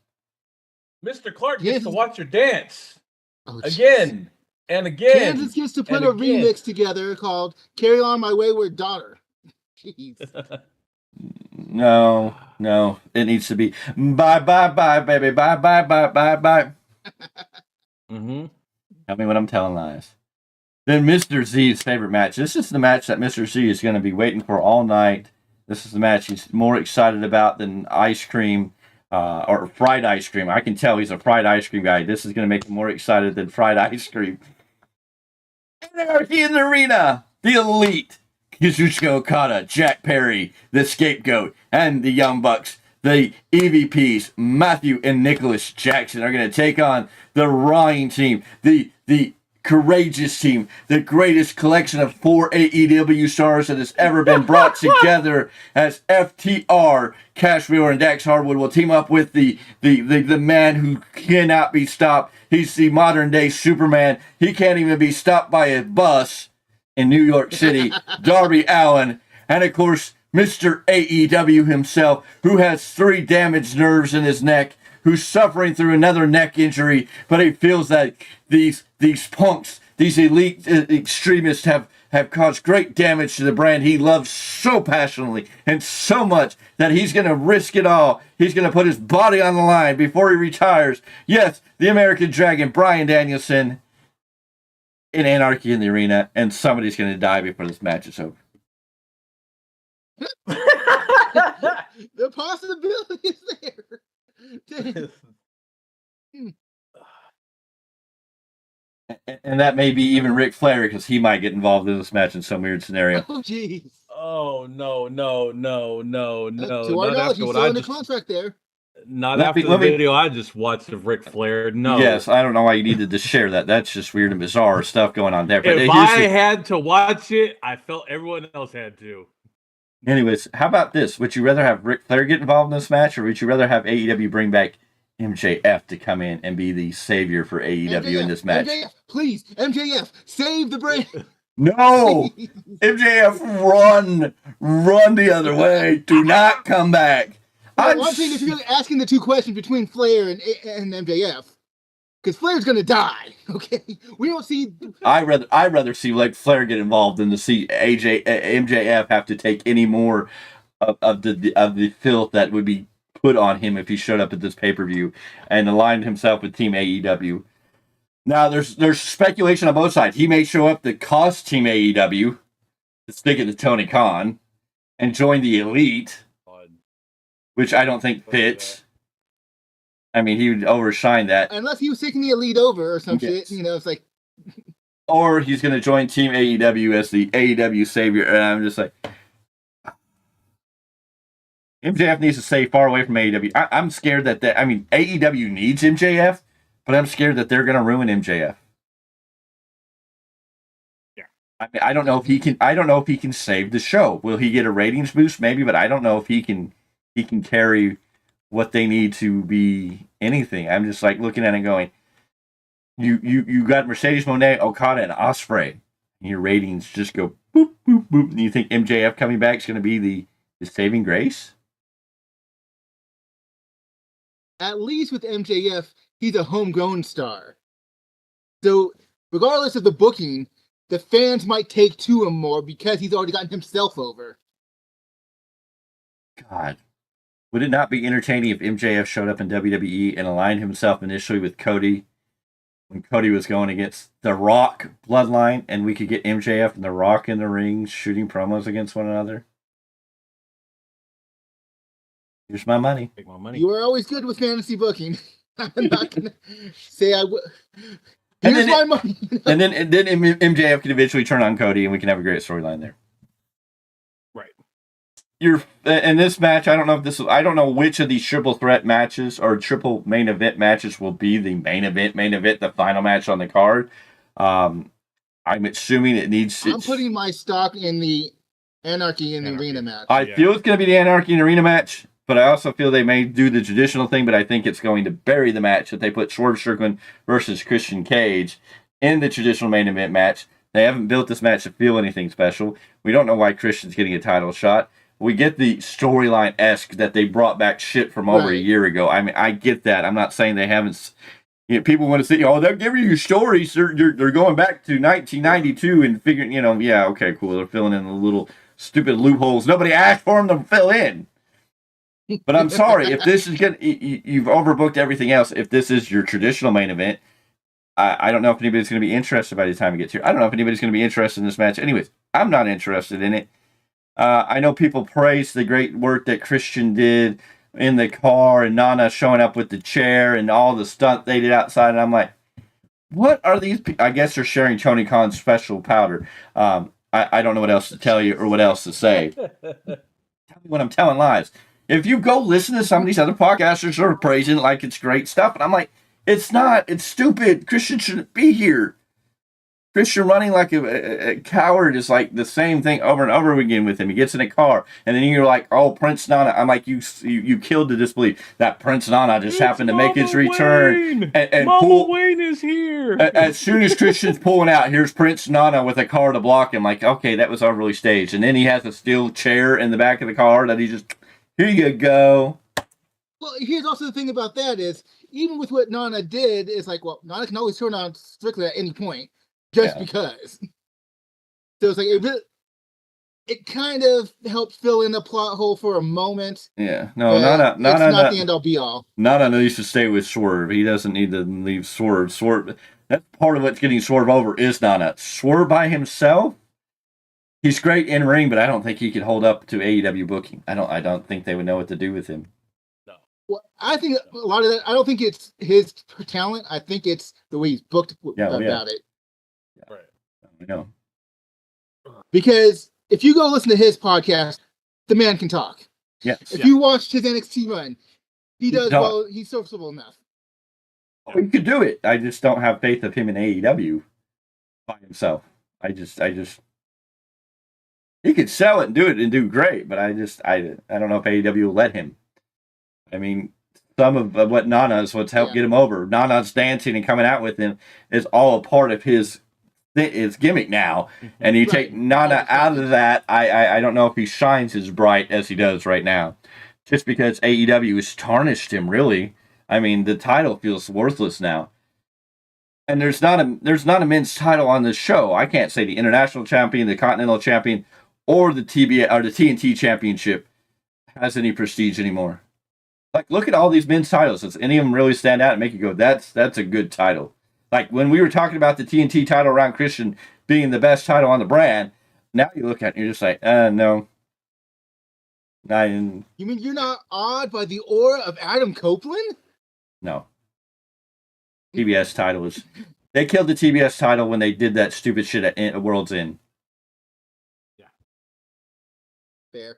Mr. Clarke gets to watch her dance. Oh, again and again. Kansas gets to put a remix together called Carry On My Wayward Daughter. Jeez. No. It needs to be bye, baby. Bye. Mm-hmm. Tell me when I'm telling lies. Then Mr. Z's favorite match. This is the match that Mr. Z is going to be waiting for all night. This is the match he's more excited about than ice cream or fried ice cream. I can tell he's a fried ice cream guy. This is going to make him more excited than fried ice cream. Anarchy in the Arena. The Elite. Kazuchika Okada, Jack Perry, the Scapegoat, and the Young Bucks. The EVPs, Matthew and Nicholas Jackson, are going to take on the Rawing team, the Courageous team, the greatest collection of 4 AEW stars that has ever been brought together, as FTR, Cash Wheeler, and Dax Harwood will team up with the man who cannot be stopped. He's the modern day Superman. He can't even be stopped by a bus in New York City, Darby Allin, and of course, Mr. AEW himself, who has 3 damaged nerves in his neck, who's suffering through another neck injury, but he feels that these punks, these elite extremists have caused great damage to the brand he loves so passionately and so much that he's going to risk it all. He's going to put his body on the line before he retires. Yes, the American Dragon, Bryan Danielson, in Anarchy in the Arena, and somebody's going to die before this match is over. The possibility is there. And that may be even Ric Flair, because he might get involved in this match in some weird scenario. Oh, jeez. Oh, no. To our knowledge, he's still under contract there. Not after the video I just watched of Ric Flair. No. Yes, I don't know why you needed to share that. That's just weird and bizarre stuff going on there. But if I had to watch it, I felt everyone else had to. Anyways, how about this? Would you rather have Ric Flair get involved in this match, or would you rather have AEW bring back MJF to come in and be the savior for AEW in this match? MJF, please, MJF, save the brand. No! MJF, run the other way. Do not come back. Well, one thing is you're asking the 2 questions between Flair and MJF, because Flair's gonna die. Okay, we don't see. I'd rather see like Flair get involved than to see MJF have to take any more of the filth that would be put on him if he showed up at this pay-per-view and aligned himself with Team AEW. Now, there's speculation on both sides. He may show up to cost Team AEW to stick it to Tony Khan and join the Elite, which I don't think fits. I mean, he would overshine that. Unless he was taking the Elite over or some shit, it's like... Or he's going to join Team AEW as the AEW savior, and I'm just like... MJF needs to stay far away from AEW. I'm scared that AEW needs MJF, but I'm scared that they're going to ruin MJF. Yeah. I mean, I don't know if he can. I don't know if he can save the show. Will he get a ratings boost? Maybe, but I don't know if he can. He can carry what they need to be anything. I'm just like looking at it and going, you got Mercedes Moné, Okada, and Ospreay. And your ratings just go boop boop boop. And you think MJF coming back is going to be the saving grace? At least with MJF, he's a homegrown star. So, regardless of the booking, the fans might take to him more because he's already gotten himself over. God. Would it not be entertaining if MJF showed up in WWE and aligned himself initially with Cody when Cody was going against The Rock Bloodline, and we could get MJF and The Rock in the ring shooting promos against one another? Here's my money. Take my money. You are always good with fantasy booking. I'm not going to say I would. Here's my money. and then MJF can eventually turn on Cody, and we can have a great storyline there. Right. In this match, I don't know which of these triple threat matches or triple main event matches will be the main event, the final match on the card. I'm assuming it needs. I'm putting my stock in the Anarchy in the Arena match. I feel it's going to be the Anarchy in the Arena match. But I also feel they may do the traditional thing, but I think it's going to bury the match if they put Swerve Strickland versus Christian Cage in the traditional main event match. They haven't built this match to feel anything special. We don't know why Christian's getting a title shot. We get the storyline-esque that they brought back shit from over a year ago. I mean, I get that. I'm not saying they haven't... people want to say, they'll give you stories. They're going back to 1992 and figuring, okay, cool. They're filling in the little stupid loopholes nobody asked for them to fill in. But I'm sorry, if this is you've overbooked everything else. If this is your traditional main event, I don't know if anybody's going to be interested by the time it gets here. I don't know if anybody's going to be interested in this match. Anyways, I'm not interested in it. I know people praise the great work that Christian did in the car and Nana showing up with the chair and all the stunt they did outside. And I'm like, what are these people? I guess they're sharing Tony Khan's special powder. I don't know what else to tell you or what else to say. Tell me when I'm telling lies. If you go listen to some of these other podcasters are praising it like it's great stuff, and I'm like, it's not. It's stupid. Christian shouldn't be here. Christian running like a coward is like the same thing over and over again with him. He gets in a car, and then you're like, oh, Prince Nana. I'm like, you killed the disbelief that Prince Nana just happened to make his return. And Mama Wayne is here. As soon as Christian's pulling out, here's Prince Nana with a car to block him. Like, okay, that was overly staged. And then he has a steel chair in the back of the car that he just... Here you go. Well, here's also the thing about that is, even with what Nana did, it's like, well, Nana can always turn on strictly at any point, just because. So it's like, it kind of helped fill in the plot hole for a moment. Yeah, no, Nana, it's not the end-all be-all. Nana needs to stay with Swerve. He doesn't need to leave Swerve. Swerve, that's part of what's getting Swerve over is Nana. Swerve by himself, he's great in ring, but I don't think he could hold up to AEW booking. I don't think they would know what to do with him. No. Well, I think a lot of that. I don't think it's his talent. I think it's the way he's booked about it. Right. I know. Because if you go listen to his podcast, the man can talk. Yes. If you watch his NXT run, he does well. He's serviceable enough. Oh, he could do it. I just don't have faith of him in AEW by himself. I just. He could sell it and do great, but I don't know if AEW will let him. I mean, some of what Nana's what's helped get him over. Nana's dancing and coming out with him is all a part of his gimmick now. And you take Nana out of that, I don't know if he shines as bright as he does right now. Just because AEW has tarnished him, really. I mean, the title feels worthless now. And there's not a men's title on this show. I can't say the International Champion, the Continental Champion, or the TNT Championship has any prestige anymore. Like, look at all these men's titles. Does any of them really stand out and make you go, that's a good title? Like, when we were talking about the TNT title around Christian being the best title on the brand, now you look at it and you're just like, no. You mean you're not awed by the aura of Adam Copeland? No. TBS title is... They killed the TBS title when they did that stupid shit at World's End. Yeah. Fair.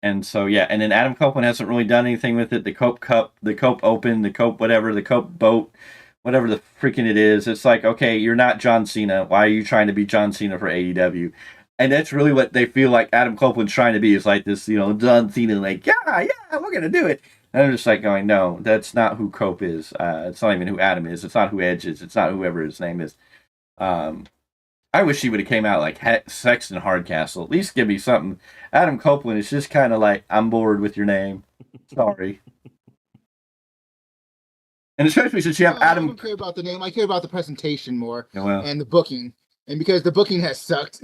And so, yeah, and then Adam Copeland hasn't really done anything with it. The Cope Cup, the Cope Open, the Cope whatever, the Cope Boat, whatever the freaking it is. It's like, okay, you're not John Cena. Why are you trying to be John Cena for AEW? And that's really what they feel like Adam Copeland's trying to be, is like this, John Cena, like, yeah, we're going to do it. And I'm just like going, no, that's not who Cope is. It's not even who Adam is. It's not who Edge is. It's not whoever his name is. I wish he would have came out like Sexton Hardcastle. At least give me something. Adam Copeland is just kind of like, I'm bored with your name. Sorry. And especially since you have Adam... I don't care about the name. I care about the presentation more and the booking. And because the booking has sucked.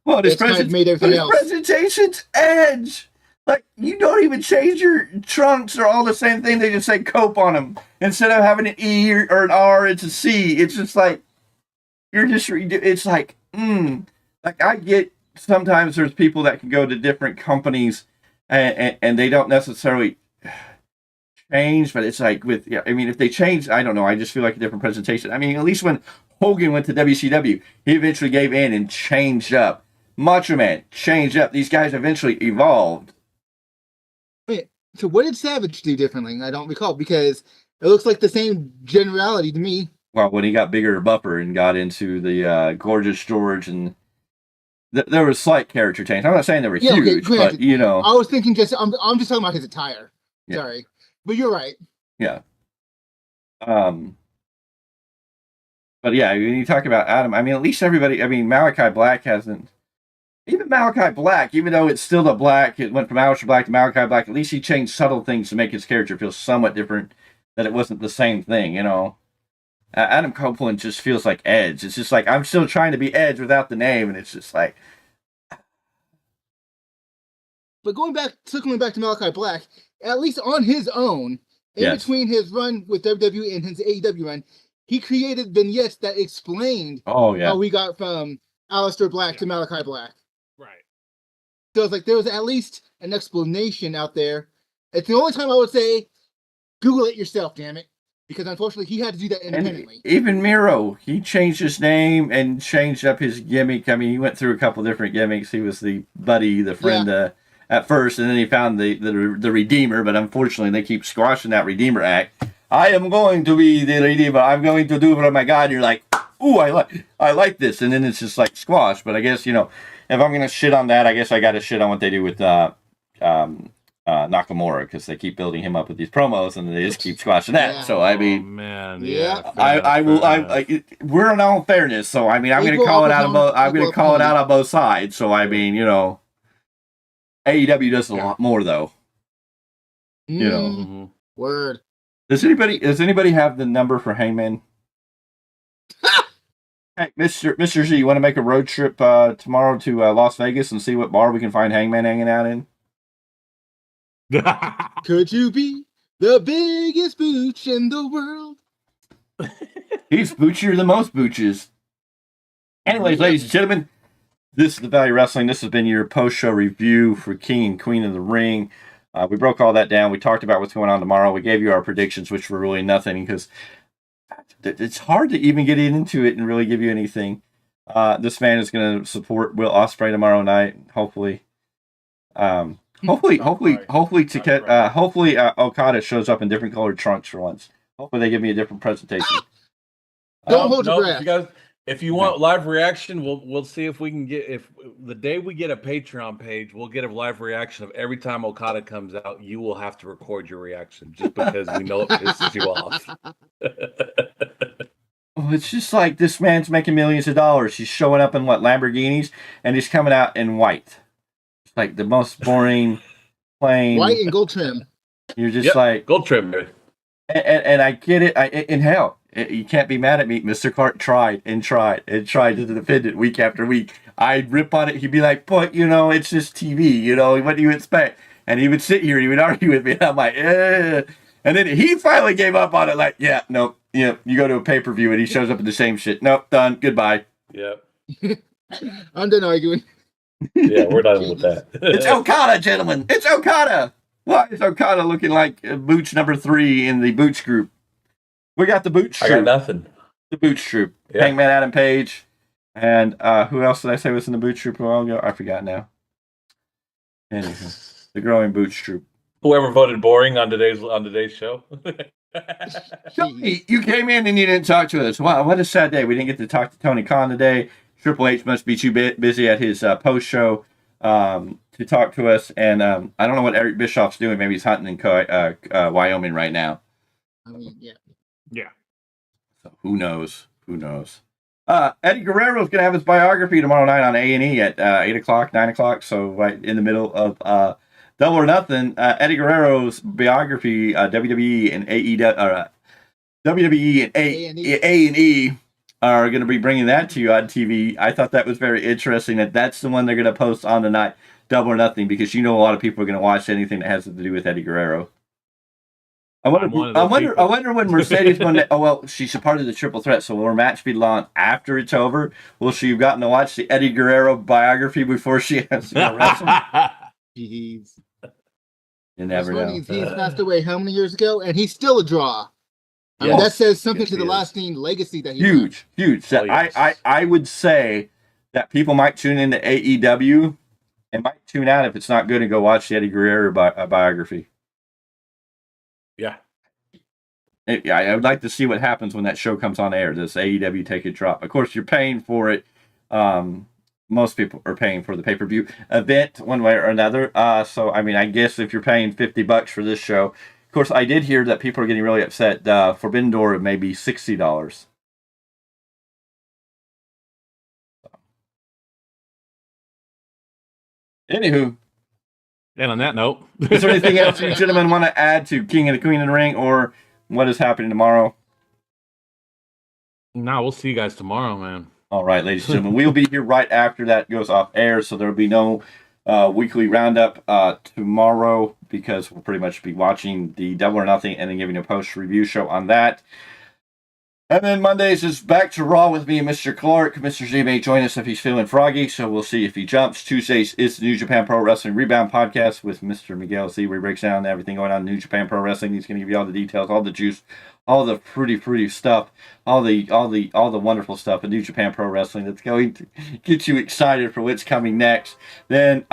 Well, his presentation's Edge. Like, you don't even change your trunks or all the same thing. They just say Cope on them. Instead of having an E or an R, it's a C. It's just like, it's like, Like, I get sometimes there's people that can go to different companies and they don't necessarily change, but it's like if they change, I don't know. I just feel like a different presentation. I mean, at least when Hogan went to WCW, he eventually gave in and changed up. Macho Man changed up. These guys eventually evolved. Wait, so what did Savage do differently? I don't recall, because it looks like the same generality to me. Well, when he got bigger, buffer, and got into the Gorgeous George, and there was slight character change. I'm not saying they were huge, but I was thinking I'm just talking about his attire. Yeah. Sorry, but you're right. Yeah. But yeah, when you talk about Adam, I mean, at least everybody. I mean, Malachi Black hasn't. Even Malachi Black, even though it's still the Black, it went from Aleister Black to Malachi Black. At least he changed subtle things to make his character feel somewhat different. That it wasn't the same thing, Adam Copeland just feels like Edge. It's just like, I'm still trying to be Edge without the name, and it's just like. But circling back to Malachi Black, at least on his own, between his run with WWE and his AEW run, he created vignettes that explained how we got from Aleister Black to Malachi Black. Right. So it's like there was at least an explanation out there. It's the only time I would say, Google it yourself, damn it. Because unfortunately, he had to do that independently. And even Miro, he changed his name and changed up his gimmick. I mean, he went through a couple different gimmicks. He was the buddy, the friend at first, and then he found the Redeemer. But unfortunately, they keep squashing that Redeemer act. I am going to be the Redeemer. I'm going to do it. Oh my God! And you're like, ooh, I like this, and then it's just like squash. But I guess if I'm gonna shit on that, I guess I got to shit on what they do with Nakamura, because they keep building him up with these promos and they just keep squashing that. Yeah. So I mean, we're in all fairness. So I mean, I'm going to call it out on both. I'm going to call it out on both sides. So I mean, AEW does a lot more though. Word. Does anybody have the number for Hangman? Hey, Mr. Z, you want to make a road trip tomorrow to Las Vegas and see what bar we can find Hangman hanging out in? Could you be the biggest booch in the world? He's boochier than most booches. Anyways, ladies and gentlemen, this is the Value Wrestling. This has been your post-show review for King and Queen of the Ring. We broke all that down. We talked about what's going on tomorrow. We gave you our predictions, which were really nothing, because it's hard to even get into it and really give you anything. This man is going to support Will Ospreay tomorrow night, hopefully. Hopefully, Okada shows up in different colored trunks for once. Hopefully, they give me a different presentation. Don't hold your breath. If you want live reaction, we'll see if we can get. If the day we get a Patreon page, we'll get a live reaction of every time Okada comes out. You will have to record your reaction just because we know it pisses you off. Well, it's just like this man's making millions of dollars. He's showing up in Lamborghinis, and he's coming out in white. Like the most boring, plain white and gold trim. You're just like gold trim, and I get it. In hell, you can't be mad at me. Mr. Clarke tried to defend it week after week. I'd rip on it. He'd be like, "But it's just TV. What do you expect?" And he would sit here and he would argue with me. And I'm like, eh. And then he finally gave up on it. Like, yeah, nope. Yeah, you go to a pay-per-view and he shows up in the same shit. Nope, done. Goodbye. Yep. I'm done arguing. Yeah, we're done with that. It's Okada, gentlemen. It's Okada. Why is Okada looking like Booch number 3 in the Booch group? We got the Booch troop. I got nothing. The Booch troop. Yeah. Hangman Adam Page. And who else did I say was in the Booch troop a while ago? I forgot now. Anywho, the growing Booch troop. Whoever voted boring on today's show. Tony, you came in and you didn't talk to us. Wow, what a sad day. We didn't get to talk to Tony Khan today. Triple H must be too busy at his post show to talk to us. And I don't know what Eric Bischoff's doing. Maybe he's hunting in Wyoming right now. I mean, yeah. Yeah. So who knows? Who knows? Eddie Guerrero's going to have his biography tomorrow night on A&E at 8 o'clock, 9 o'clock. So right in the middle of Double or Nothing. Eddie Guerrero's biography, WWE and AEW, WWE and A&E are going to be bringing that to you on TV. I thought that was very interesting that that's the one they're going to post on the night, Double or Nothing, because you know a lot of people are going to watch anything that has to do with Eddie Guerrero. I wonder when Mercedes Moné. Oh well, she's a part of the Triple Threat, so will her match be long after it's over? Will she have gotten to watch the Eddie Guerrero biography before she has to go wrestle? Jeez. You never know. He's passed away how many years ago, and he's still a draw. I mean, that says something to the lasting legacy that he huge. So yes. I would say that people might tune into AEW and might tune out if it's not good and go watch the Eddie Guerrero biography. Yeah. I would like to see what happens when that show comes on air. Does AEW take a drop? Of course, you're paying for it. Most people are paying for the pay-per-view event one way or another. So, I mean, I guess if you're paying $50 for this show, of course, I did hear that people are getting really upset. Forbidden Door may be $60. Anywho. And on that note, is there anything else you gentlemen want to add to King and the Queen of the Ring or what is happening tomorrow? No, we'll see you guys tomorrow, man. All right, ladies and gentlemen, we'll be here right after that goes off air, so there'll be no weekly roundup tomorrow because we'll pretty much be watching the Double or Nothing and then giving a post-review show on that. And then Mondays is back to Raw with me and Mr. Clarke. Mr. Z may join us if he's feeling froggy, so we'll see if he jumps. Tuesdays is the New Japan Pro Wrestling Rebound Podcast with Mr. Miguel Z, where he breaks down everything going on in New Japan Pro Wrestling. He's going to give you all the details, all the juice, all the fruity stuff, all the wonderful stuff in New Japan Pro Wrestling that's going to get you excited for what's coming next. Then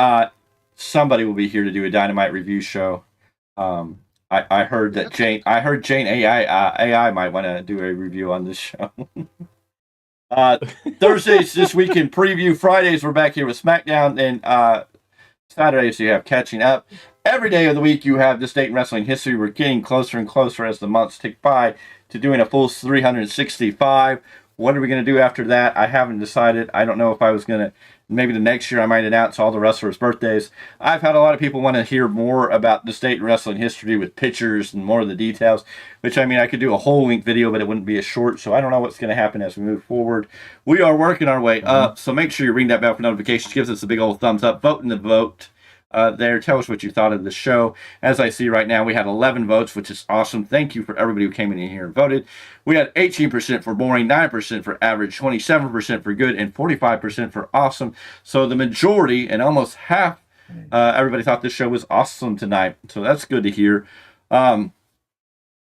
somebody will be here to do a Dynamite review show. I heard that Jane AI might want to do a review on this show. Thursdays this week in preview. Fridays we're back here with SmackDown, and Saturdays you have catching up. Every day of the week you have This Date in Wrestling History. We're getting closer and closer as the months tick by to doing a full 365. What are we going to do after that? I haven't decided. I don't know if I was going to. Maybe the next year I might announce all the wrestlers' birthdays. I've had a lot of people want to hear more about the State in Wrestling History with pictures and more of the details, which, I mean, I could do a whole length video, but it wouldn't be as short, so I don't know what's going to happen as we move forward. We are working our way up, so make sure you ring that bell for notifications. Give us a big old thumbs up. Vote in the vote. There. Tell us what you thought of the show. As I see right now, we had 11 votes, which is awesome. Thank you for everybody who came in here and voted. We had 18% for boring, 9% for average, 27% for good, and 45% for awesome. So the majority, and almost half, everybody thought this show was awesome tonight. So that's good to hear.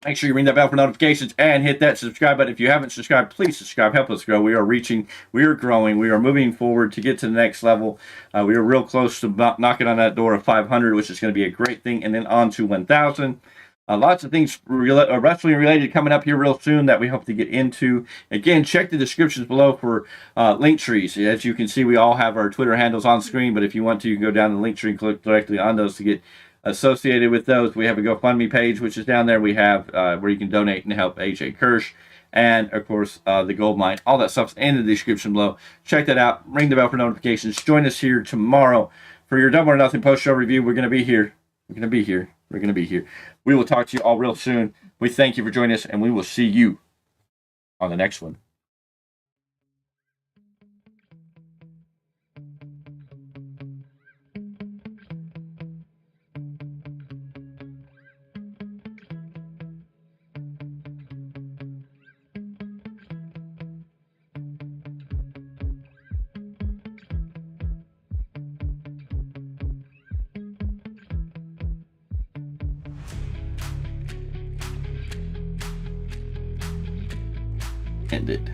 Make sure you ring that bell for notifications and hit that subscribe button. If you haven't subscribed, please subscribe. Help us grow. We are reaching, we are growing, we are moving forward to get to the next level. We are real close to knocking on that door of 500, which is going to be a great thing, and then on to 1,000. Lots of things wrestling related coming up here real soon that we hope to get into. Again, check the descriptions below for link trees. As you can see, we all have our Twitter handles on screen, but if you want to, you can go down the link tree and click directly on those to get associated with those. We have a GoFundMe page, which is down there. We have where you can donate and help AJ Kirsch. And, of course, the Goldmine. All that stuff's in the description below. Check that out. Ring the bell for notifications. Join us here tomorrow for your Double or Nothing post-show review. We're going to be here. We're going to be here. We're going to be here. We will talk to you all real soon. We thank you for joining us, and we will see you on the next one. ended.